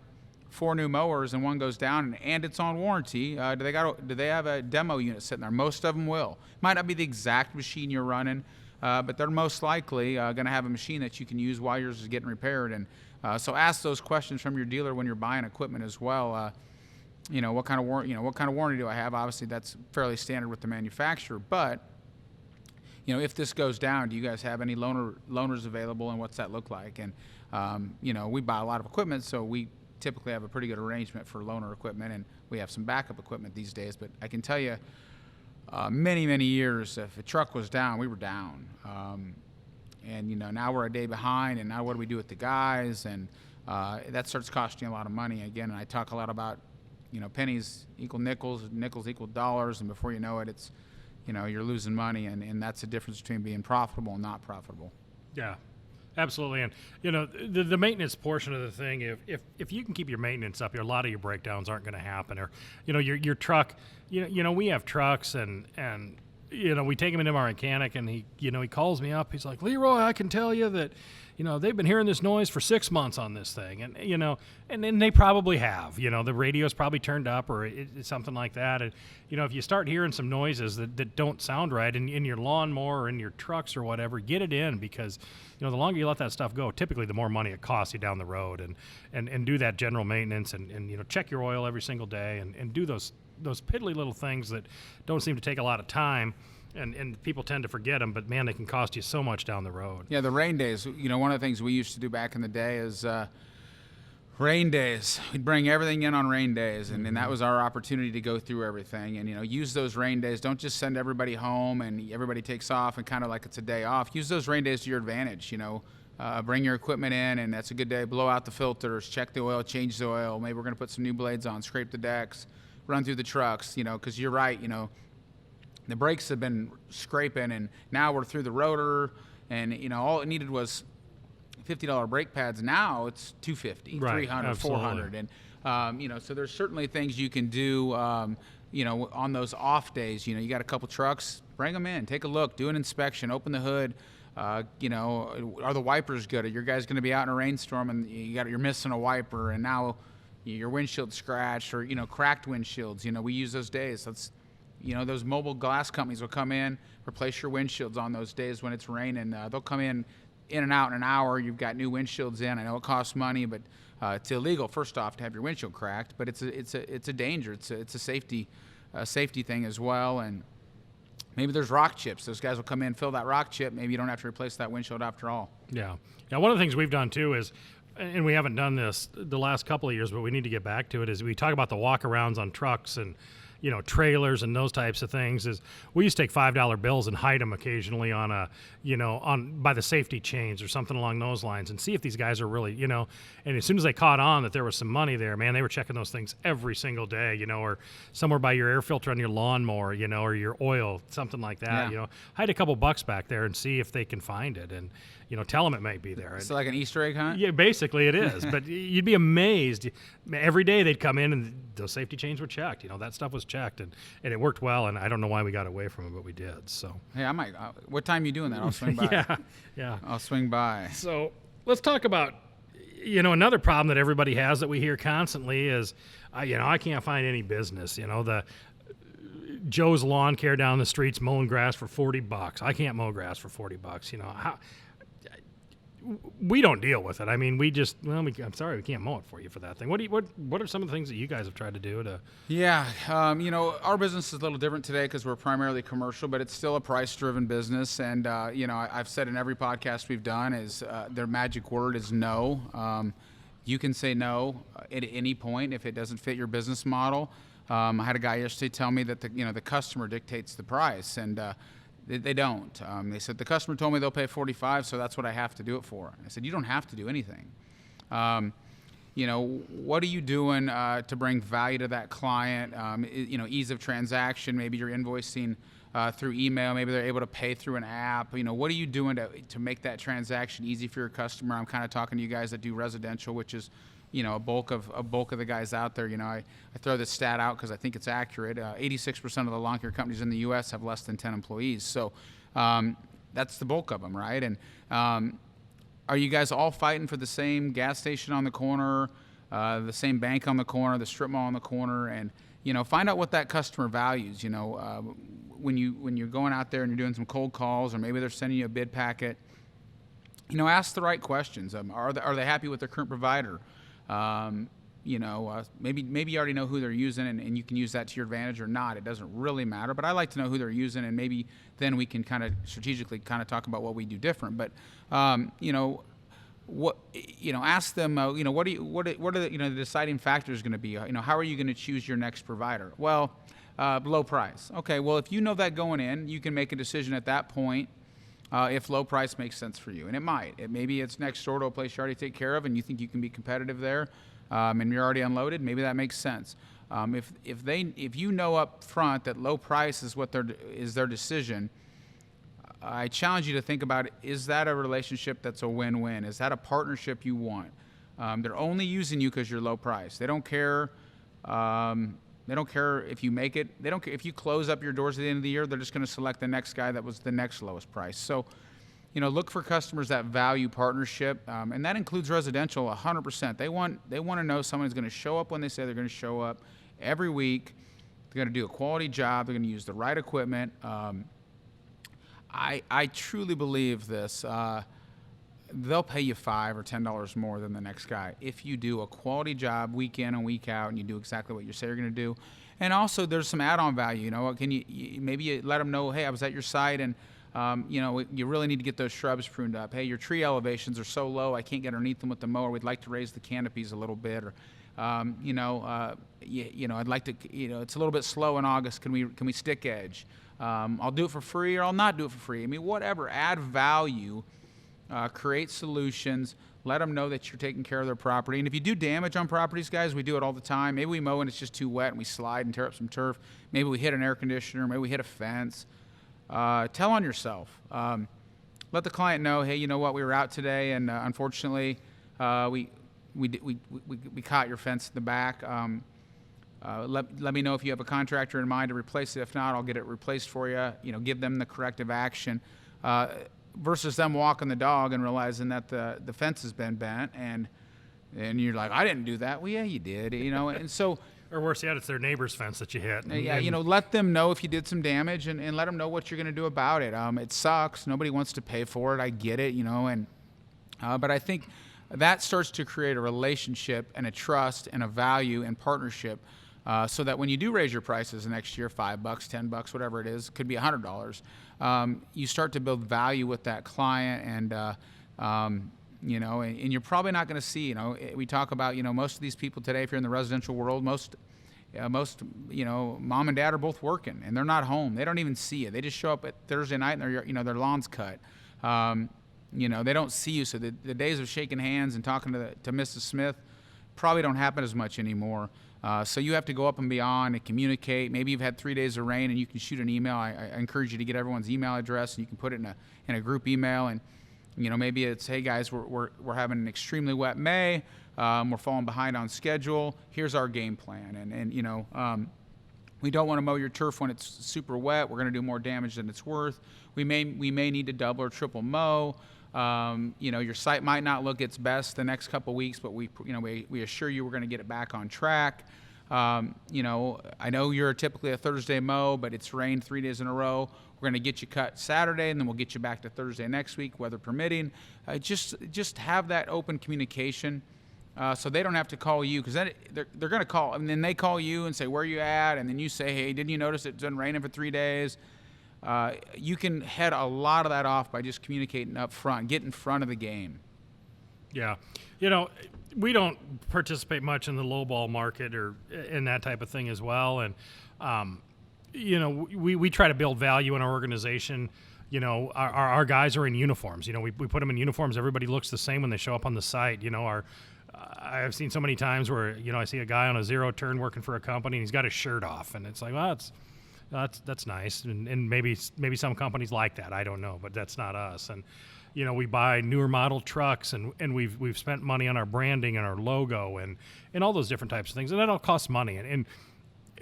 4 new mowers and one goes down and it's on warranty, do they have a demo unit sitting there? Most of them will. Might not be the exact machine you're running, but they're most likely going to have a machine that you can use while yours is getting repaired. And so ask those questions from your dealer when you're buying equipment as well. What kind of warranty do I have? Obviously, that's fairly standard with the manufacturer. But if this goes down, do you guys have any loaners available, and what's that look like? And we buy a lot of equipment, so we typically have a pretty good arrangement for loaner equipment, and we have some backup equipment these days. But I can tell you, many years, if a truck was down, we were down. And now we're a day behind, and now what do we do with the guys? And that starts costing you a lot of money again. And I talk a lot about pennies equal nickels, nickels equal dollars, and before you know it, it's you're losing money, and that's the difference between being profitable and not profitable. Yeah, absolutely. And the maintenance portion of the thing, if you can keep your maintenance up, a lot of your breakdowns aren't going to happen. Or your truck, we have trucks, and we take him into our mechanic, and he calls me up. He's like, Leroy, I can tell you that, they've been hearing this noise for 6 months on this thing. And, and they probably have, the radio's probably turned up, or it's something like that. And, if you start hearing some noises that don't sound right in your lawnmower or in your trucks or whatever, get it in, because, the longer you let that stuff go, typically the more money it costs you down the road. And do that general maintenance, and check your oil every single day, and do those piddly little things that don't seem to take a lot of time. And people tend to forget them, but man, they can cost you so much down the road. Yeah, the rain days. One of the things we used to do back in the day is rain days. We'd bring everything in on rain days, and that was our opportunity to go through everything. And use those rain days. Don't just send everybody home and everybody takes off and kind of like it's a day off. Use those rain days to your advantage. Bring your equipment in, and that's a good day. Blow out the filters, check the oil, change the oil. Maybe we're going to put some new blades on, scrape the decks, run through the trucks. Because you're right. The brakes have been scraping, and now we're through the rotor, and all it needed was $50 brake pads. Now it's $250, right, $300, absolutely. $400, and so there's certainly things you can do. On those off days. You got a couple trucks, bring them in, take a look, do an inspection, open the hood. You know, are the wipers good? Are your guys going to be out in a rainstorm and you're missing a wiper, and now your windshield's scratched, or you know, cracked windshields? You know, we use those days. You know, those mobile glass companies will come in, replace your windshields on those days when it's raining. They'll come in and out in an hour. You've got new windshields in. I know it costs money, but it's illegal, first off, to have your windshield cracked. But it's a danger. It's a safety thing as well. And maybe there's rock chips. Those guys will come in, fill that rock chip. Maybe you don't have to replace that windshield after all. Yeah. Yeah. One of the things we've done too is, and we haven't done this the last couple of years, but we need to get back to it, is we talk about the walk-arounds on trucks and, you know, trailers and those types of things. Is we used to take $5 bills and hide them occasionally on by the safety chains or something along those lines, and see if these guys are really, you know, and as soon as they caught on that there was some money there, man, they were checking those things every single day, you know, or somewhere by your air filter on your lawnmower, you know, or your oil, something like that. Yeah. You know, hide a couple bucks back there and see if they can find it, and, you know, tell them it might be there. It's like an Easter egg hunt? Yeah, basically it is. But you'd be amazed. Every day they'd come in and those safety chains were checked. You know, that stuff was checked, and it worked well. And I don't know why we got away from it, but we did. So. Hey, I might. What time are you doing that? I'll swing by. Yeah. I'll swing by. So let's talk about, you know, another problem that everybody has that we hear constantly is, you know, I can't find any business. You know, the Joe's Lawn Care down the street's mowing grass for $40. I can't mow grass for $40. You know, we don't deal with it. I mean, I'm sorry, we can't mow it for you for that thing. What are some of the things that you guys have tried to do to? Yeah, you know, our business is a little different today because we're primarily commercial, but it's still a price-driven business. And you know, I've said in every podcast we've done is their magic word is no. You can say no at any point if it doesn't fit your business model. I had a guy yesterday tell me that the customer dictates the price, and they don't. They said the customer told me they'll pay $45, so that's what I have to do it for. I said, you don't have to do anything. You know, what are you doing to bring value to that client? You know, ease of transaction. Maybe you're invoicing through email. Maybe they're able to pay through an app. You know, what are you doing to make that transaction easy for your customer? I'm kind of talking to you guys that do residential, which is, you know, a bulk of the guys out there. You know, I throw this stat out because I think it's accurate. 86% of the lawn care companies in the U.S. have less than 10 employees. So that's the bulk of them, right? And are you guys all fighting for the same gas station on the corner, the same bank on the corner, the strip mall on the corner? And, you know, find out what that customer values. You know, when you're going out there and you're doing some cold calls, or maybe they're sending you a bid packet, you know, ask the right questions. Are they happy with their current provider? You know, maybe you already know who they're using, and you can use that to your advantage or not. It doesn't really matter, but I like to know who they're using, and maybe then we can kind of strategically kind of talk about what we do different. But you know, ask them. You know, what are the, you know, the deciding factors going to be? You know, how are you going to choose your next provider? Well, low price. Okay, well, if you know that going in, you can make a decision at that point. If low price makes sense for you, and it might. Maybe it's next door to a place you already take care of, and you think you can be competitive there, and you're already unloaded. Maybe that makes sense. If you know up front that low price is their decision, I challenge you to think about, is that a relationship that's a win-win? Is that a partnership you want? They're only using you because you're low price. They don't care. They don't care if you make it. They don't care if you close up your doors at the end of the year. They're just going to select the next guy that was the next lowest price. So, you know, look for customers that value partnership, and that includes residential 100%. They want to know someone's going to show up when they say they're going to show up every week. They're going to do a quality job. They're going to use the right equipment. I truly believe this. They'll pay you $5 or $10 more than the next guy if you do a quality job week in and week out, and you do exactly what you say you're going to do. And also, there's some add-on value. You know, maybe you let them know, hey, I was at your site, and you know, you really need to get those shrubs pruned up. Hey, your tree elevations are so low, I can't get underneath them with the mower. We'd like to raise the canopies a little bit, or you know, I'd like to. You know, it's a little bit slow in August. Can we stick edge? I'll do it for free, or I'll not do it for free. I mean, whatever. Add value. Create solutions, let them know that you're taking care of their property. And if you do damage on properties, guys, we do it all the time. Maybe we mow and it's just too wet and we slide and tear up some turf. Maybe we hit an air conditioner. Maybe we hit a fence. Tell on yourself. Let the client know, hey, you know what, we were out today, and unfortunately we caught your fence in the back. Let me know if you have a contractor in mind to replace it. If not, I'll get it replaced for you. You know, give them the corrective action. versus them walking the dog and realizing that the fence has been bent, and you're like, I didn't do that. Well, yeah, you did, and so. Or worse yet, it's their neighbor's fence that you hit. Yeah, let them know if you did some damage, and let them know what you're going to do about it. It sucks. Nobody wants to pay for it. I get it, but I think that starts to create a relationship and a trust and a value and partnership, so that when you do raise your prices next year, $5, $10, whatever it is, could be $100, you start to build value with that client, and you're probably not going to see, we talk about, most of these people today, if you're in the residential world, most, mom and dad are both working and they're not home. They don't even see you. They just show up at Thursday night and their lawn's cut. They don't see you. So the days of shaking hands and talking to Mrs. Smith probably don't happen as much anymore. So you have to go up and beyond and communicate. Maybe you've had 3 days of rain and you can shoot an email. I encourage you to get everyone's email address, and you can put it in a group email, and maybe it's, hey guys, we're having an extremely wet May. We're falling behind on schedule. Here's our game plan. And we don't want to mow your turf when it's super wet. We're going to do more damage than it's worth. We may need to double or triple mow. Your site might not look its best the next couple weeks, but we assure you we're going to get it back on track. I know you're typically a Thursday mow, but it's rained 3 days in a row. We're going to get you cut Saturday, and then we'll get you back to Thursday next week, weather permitting. Just have that open communication, so they don't have to call you, because then they're going to call, and then they call you and say, where are you at? And then you say, hey, didn't you notice it's been raining for 3 days? You can head a lot of that off by just communicating up front, get in front of the game. Yeah. We don't participate much in the lowball market or in that type of thing as well. And, we try to build value in our organization. Our guys are in uniforms. We put them in uniforms. Everybody looks the same when they show up on the site. I've seen so many times where, I see a guy on a zero turn working for a company and he's got his shirt off, and it's like, well, that's nice. And maybe some companies like that. I don't know, but that's not us. And, we buy newer model trucks, and we've spent money on our branding and our logo and all those different types of things. And that all costs money. And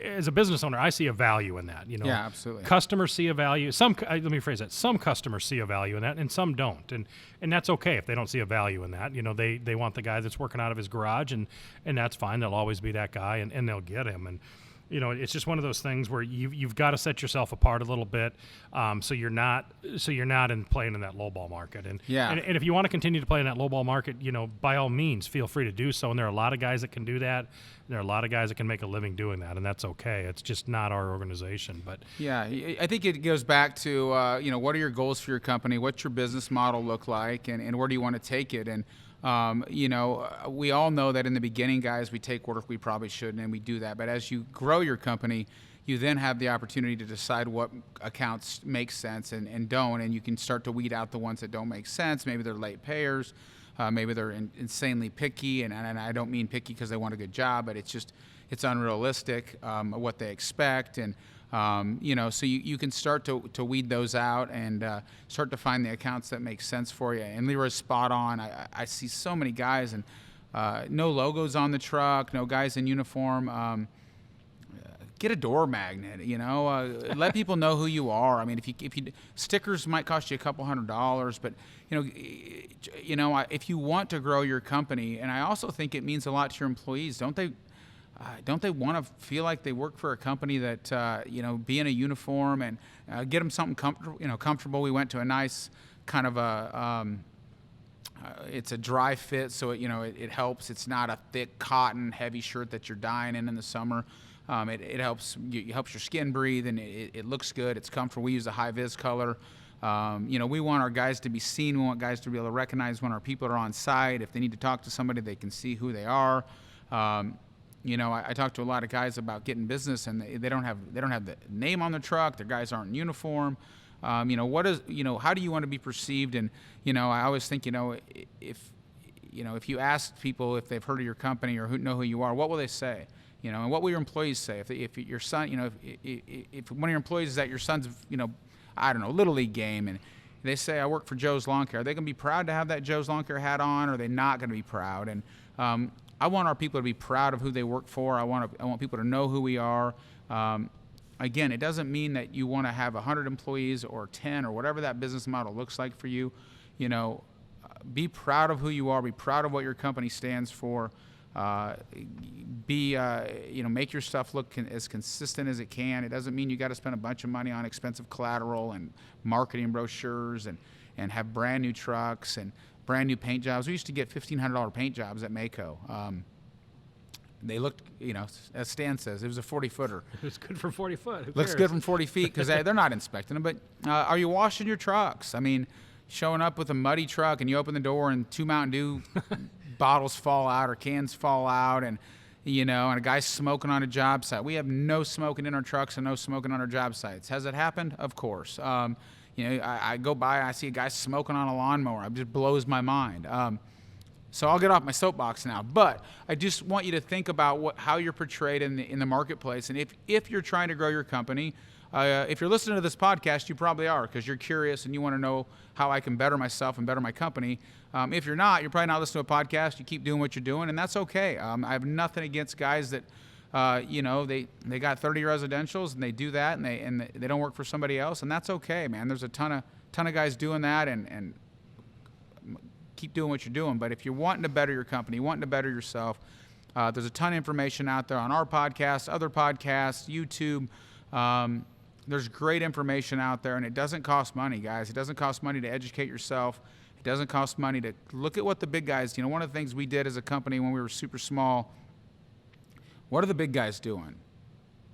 as a business owner, I see a value in that. Yeah, absolutely. Customers see a value. Let me phrase that. Some customers see a value in that, and some don't. And that's okay if they don't see a value in that. They want the guy that's working out of his garage, and that's fine. They'll always be that guy, and they'll get him. And it's just one of those things where you've got to set yourself apart a little bit, so you're not playing in that lowball market. And and if you want to continue to play in that lowball market, by all means, feel free to do so. And there are a lot of guys that can do that. There are a lot of guys that can make a living doing that, and that's okay. It's just not our organization. But yeah, I think it goes back to what are your goals for your company? What's your business model look like, and where do you want to take it? And we all know that in the beginning, guys, we take work we probably shouldn't, and we do that. But as you grow your company, you then have the opportunity to decide what accounts make sense and don't, and you can start to weed out the ones that don't make sense. Maybe they're late payers. Maybe they're insanely picky, and I don't mean picky because they want a good job, but it's unrealistic what they expect. And so you can start to weed those out and start to find the accounts that make sense for you. And Leroy's spot on. I see so many guys, and no logos on the truck, no guys in uniform. Get a door magnet, let people know who you are. I mean, if you stickers might cost you a couple $100, but if you want to grow your company, and I also think it means a lot to your employees, don't they want to feel like they work for a company that be in a uniform and get them something comfortable. We went to a nice kind of it's a dry fit, so it helps. It's not a thick cotton heavy shirt that you're dying in the summer. It helps your skin breathe, and it looks good. It's comfortable. We use a high-vis color. We want our guys to be seen. We want guys to be able to recognize when our people are on site. If they need to talk to somebody, they can see who they are. I talk to a lot of guys about getting business, and they don't have the name on the truck. Their guys aren't in uniform. How do you want to be perceived? And I always think if you ask people if they've heard of your company or know who you are, what will they say? And what will your employees say? If your son, if one of your employees is at your son's, Little League game, and they say, I work for Joe's Lawn Care, are they going to be proud to have that Joe's Lawn Care hat on, or are they not going to be proud? And I want our people to be proud of who they work for. I want people to know who we are. I again, it doesn't mean that you want to have 100 employees or 10 or whatever that business model looks like for you. You know, be proud of who you are. Be proud of what your company stands for. Make your stuff look as consistent as it can. It doesn't mean you got to spend a bunch of money on expensive collateral and marketing brochures and have brand new trucks and brand new paint jobs. We used to get $1,500 paint jobs at Maaco. They looked, as Stan says, it was a 40-footer. It was good for 40 foot. Who Looks cares? good from 40 feet because they're not inspecting them. But are you washing your trucks? I mean, showing up with a muddy truck and you open the door and 2 Mountain Dew bottles fall out or cans fall out and a guy's smoking on a job site. We have no smoking in our trucks and no smoking on our job sites. Has it happened? Of course. I go by and I see a guy smoking on a lawnmower. It just blows my mind. So I'll get off my soapbox now. But I just want you to think about how you're portrayed in the marketplace. And if you're trying to grow your company, if you're listening to this podcast, you probably are because you're curious and you want to know how I can better myself and better my company. If you're not, you're probably not listening to a podcast. You keep doing what you're doing, and that's okay. I have nothing against guys that, they got 30 residentials and they do that and they don't work for somebody else, and that's okay, man. There's a ton of guys doing that, and keep doing what you're doing. But if you're wanting to better your company, wanting to better yourself, there's a ton of information out there on our podcast, other podcasts, YouTube. There's great information out there, and it doesn't cost money, guys. It doesn't cost money to educate yourself. It doesn't cost money to look at what the big guys, one of the things we did as a company when we were super small, what are the big guys doing?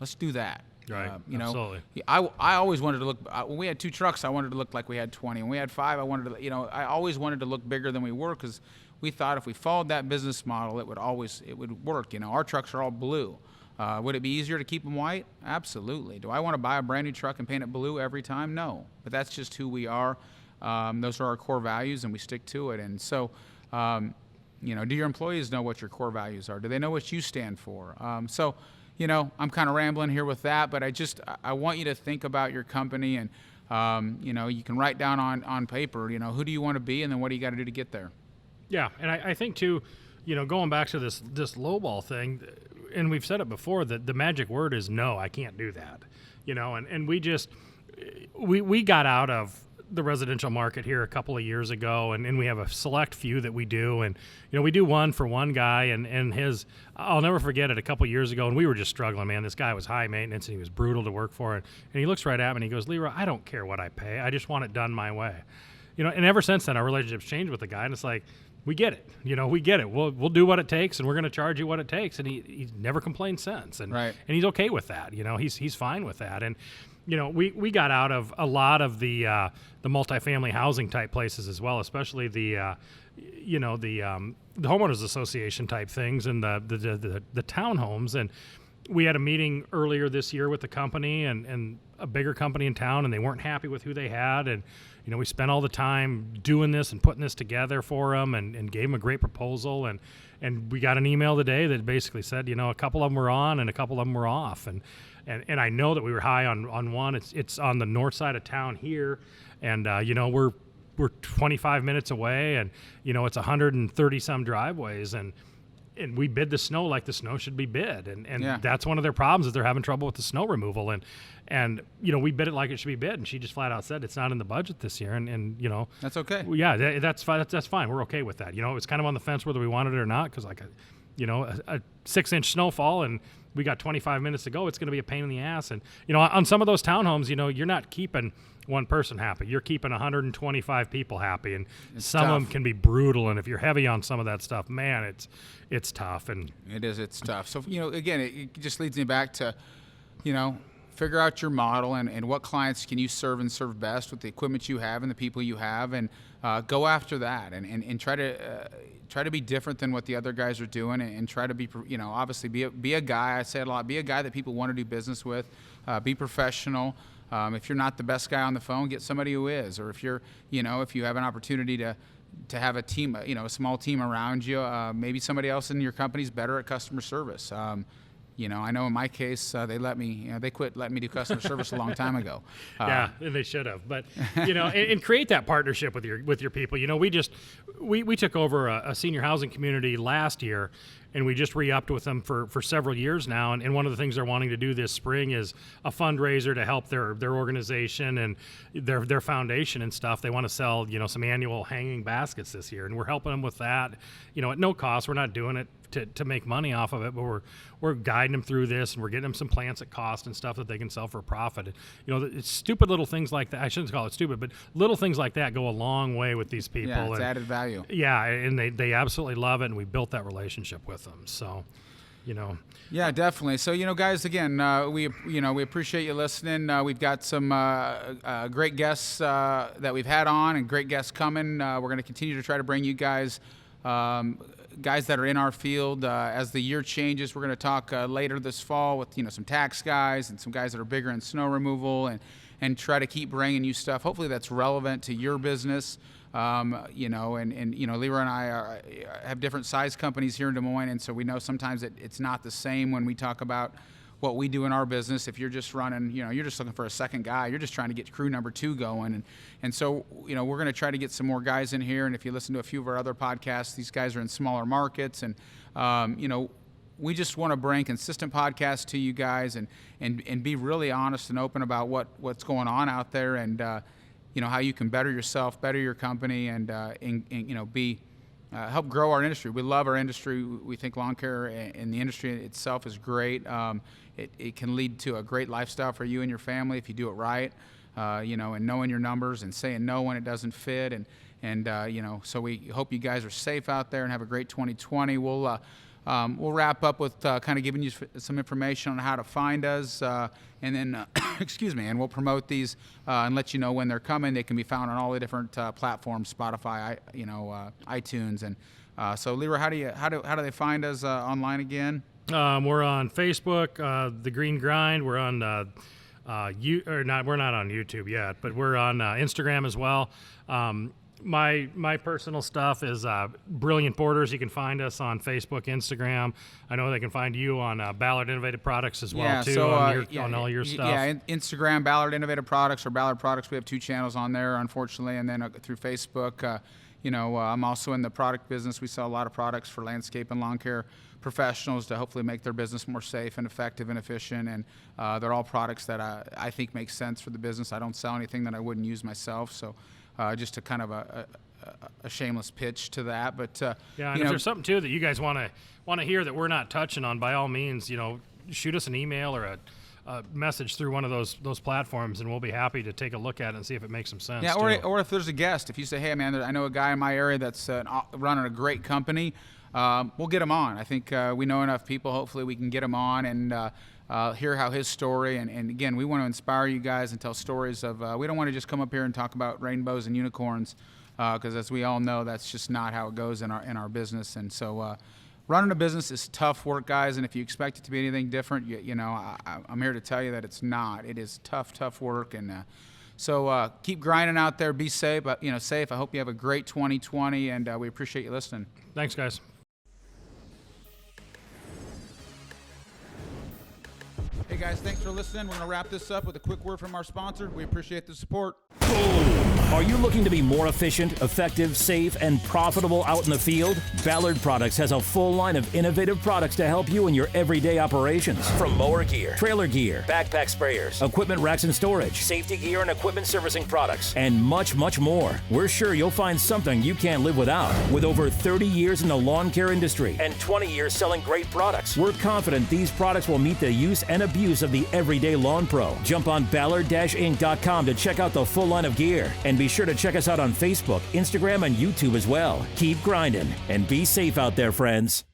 Let's do that. Right, absolutely. I always wanted to look, when we had 2 trucks, I wanted to look like we had 20. When we had 5, I always wanted to look bigger than we were because we thought if we followed that business model, it would work. Our trucks are all blue. Would it be easier to keep them white? Absolutely. Do I want to buy a brand new truck and paint it blue every time? No. But that's just who we are. Those are our core values, and we stick to it. And so, do your employees know what your core values are? Do they know what you stand for? I'm kind of rambling here with that, but I want you to think about your company, and, you can write down on paper, who do you want to be, and then what do you got to do to get there? Yeah, and I think, too, going back to this lowball thing, and we've said it before, that the magic word is no, I can't do that. And we got out of the residential market here a couple of years ago, and we have a select few that we do, and we do one for one guy, and I'll never forget it, a couple of years ago, and we were just struggling, man. This guy was high maintenance and he was brutal to work for, and he looks right at me and he goes, Leroy, I don't care what I pay, I just want it done my way. And ever since then our relationship's changed with the guy, and it's like, we get it. We get it. We'll do what it takes, and we're going to charge you what it takes. And he's never complained since, and right. And he's okay with that. He's fine with that. And we got out of a lot of the multifamily housing type places as well, especially the homeowners association type things and the townhomes. And we had a meeting earlier this year with the company and a bigger company in town, and they weren't happy with who they had. And we spent all the time doing this and putting this together for them, and gave them a great proposal. And we got an email today that basically said, a couple of them were on and a couple of them were off. And I know that we were high on one. It's on the north side of town here, and we're 25 minutes away, and it's 130 some driveways, and we bid the snow like the snow should be bid, and yeah. That's one of their problems, is they're having trouble with the snow removal, and we bid it like it should be bid, and she just flat out said it's not in the budget this year, and that's okay. Yeah, that's fine. That's fine. We're okay with that. It's kind of on the fence whether we wanted it or not, because like a 6-inch snowfall and we got 25 minutes to go, it's going to be a pain in the ass. And on some of those townhomes, you're not keeping one person happy, you're keeping 125 people happy, and it's some tough. of them can be brutal, and if you're heavy on some of that stuff, man, it's tough. And it's tough. So again, it just leads me back to figure out your model and what clients can you serve and serve best with the equipment you have and the people you have, and go after that, and try to be different than what the other guys are doing, and try to be obviously be a guy. I say it a lot, be a guy that people want to do business with, be professional. If you're not the best guy on the phone, get somebody who is. Or if you're if you have an opportunity to have a team, a small team around you, maybe somebody else in your company's better at customer service. I know in my case, they quit letting me do customer service a long time ago. Yeah, and they should have. But and create that partnership with your people. We took over a senior housing community last year, and we just re-upped with them for several years now. And one of the things they're wanting to do this spring is a fundraiser to help their organization and their foundation and stuff. They want to sell, some annual hanging baskets this year, and we're helping them with that, at no cost. We're not doing it to make money off of it, but we're guiding them through this, and we're getting them some plants at cost and stuff that they can sell for a profit. It's stupid little things like that. I shouldn't call it stupid, but little things like that go a long way with these people. Yeah, it's added value. Yeah, and they absolutely love it, and we built that relationship with them. So, Yeah, definitely. So, guys, again, we appreciate you listening. We've got some great guests that we've had on, and great guests coming. We're going to continue to try to bring you guys guys that are in our field. As the year changes, we're going to talk later this fall with some tax guys and some guys that are bigger in snow removal, and try to keep bringing you stuff hopefully that's relevant to your business. Leroy and I have different size companies here in Des Moines, and so we know sometimes it's not the same when we talk about what we do in our business. If you're just running, you're just looking for a second guy, you're just trying to get crew number 2 going. And so, we're going to try to get some more guys in here. And if you listen to a few of our other podcasts, these guys are in smaller markets. And, we just want to bring consistent podcasts to you guys and be really honest and open about what's going on out there, and, how you can better yourself, better your company, and help grow our industry. We love our industry. We think lawn care and the industry itself is great. It can lead to a great lifestyle for you and your family if you do it right, and knowing your numbers and saying no when it doesn't fit. So we hope you guys are safe out there and have a great 2020. We'll wrap up with kind of giving you some information on how to find us, and then, and we'll promote these and let you know when they're coming. They can be found on all the different platforms, Spotify, iTunes, and so Leroy, how do they find us online again? We're on Facebook, The Green Grind. We're on we're not on YouTube yet, but we're on Instagram as well. My personal stuff is Brilliant Porters. You can find us on Facebook, Instagram. I know they can find you on Ballard Innovative Products as well, too, on all your stuff. Yeah, Instagram, Ballard Innovative Products, or Ballard Products. We have 2 channels on there, unfortunately, and then through Facebook. I'm also in the product business. We sell a lot of products for landscape and lawn care professionals to hopefully make their business more safe and effective and efficient, and they're all products that I think make sense for the business. I don't sell anything that I wouldn't use myself, so just a kind of a shameless pitch to that. But and if there's something too that you guys want to hear that we're not touching on, by all means, shoot us an email or a message through one of those platforms, and we'll be happy to take a look at it and see if it makes some sense. Yeah, or if there's a guest, if you say, hey man, I know a guy in my area that's running a great company, we'll get him on. I think we know enough people. Hopefully we can get him on and hear how his story, and again, we want to inspire you guys and tell stories of, we don't want to just come up here and talk about rainbows and unicorns, because as we all know, that's just not how it goes in our business. And so running a business is tough work, guys, and if you expect it to be anything different, I'm here to tell you that it's not. It is tough work, and so keep grinding out there. Be safe. I hope you have a great 2020, and we appreciate you listening. Thanks, guys. Hey guys, thanks for listening. We're going to wrap this up with a quick word from our sponsor. We appreciate the support. Are you looking to be more efficient, effective, safe, and profitable out in the field? Ballard Products has a full line of innovative products to help you in your everyday operations. From mower gear, trailer gear, backpack sprayers, equipment racks and storage, safety gear and equipment servicing products, and much, much more. We're sure you'll find something you can't live without. With over 30 years in the lawn care industry and 20 years selling great products, we're confident these products will meet the use and abuse of the everyday lawn pro. Jump on Ballard-Inc.com to check out the full line of gear, and be sure to check us out on Facebook, Instagram, and YouTube as well. Keep grinding and be safe out there, friends.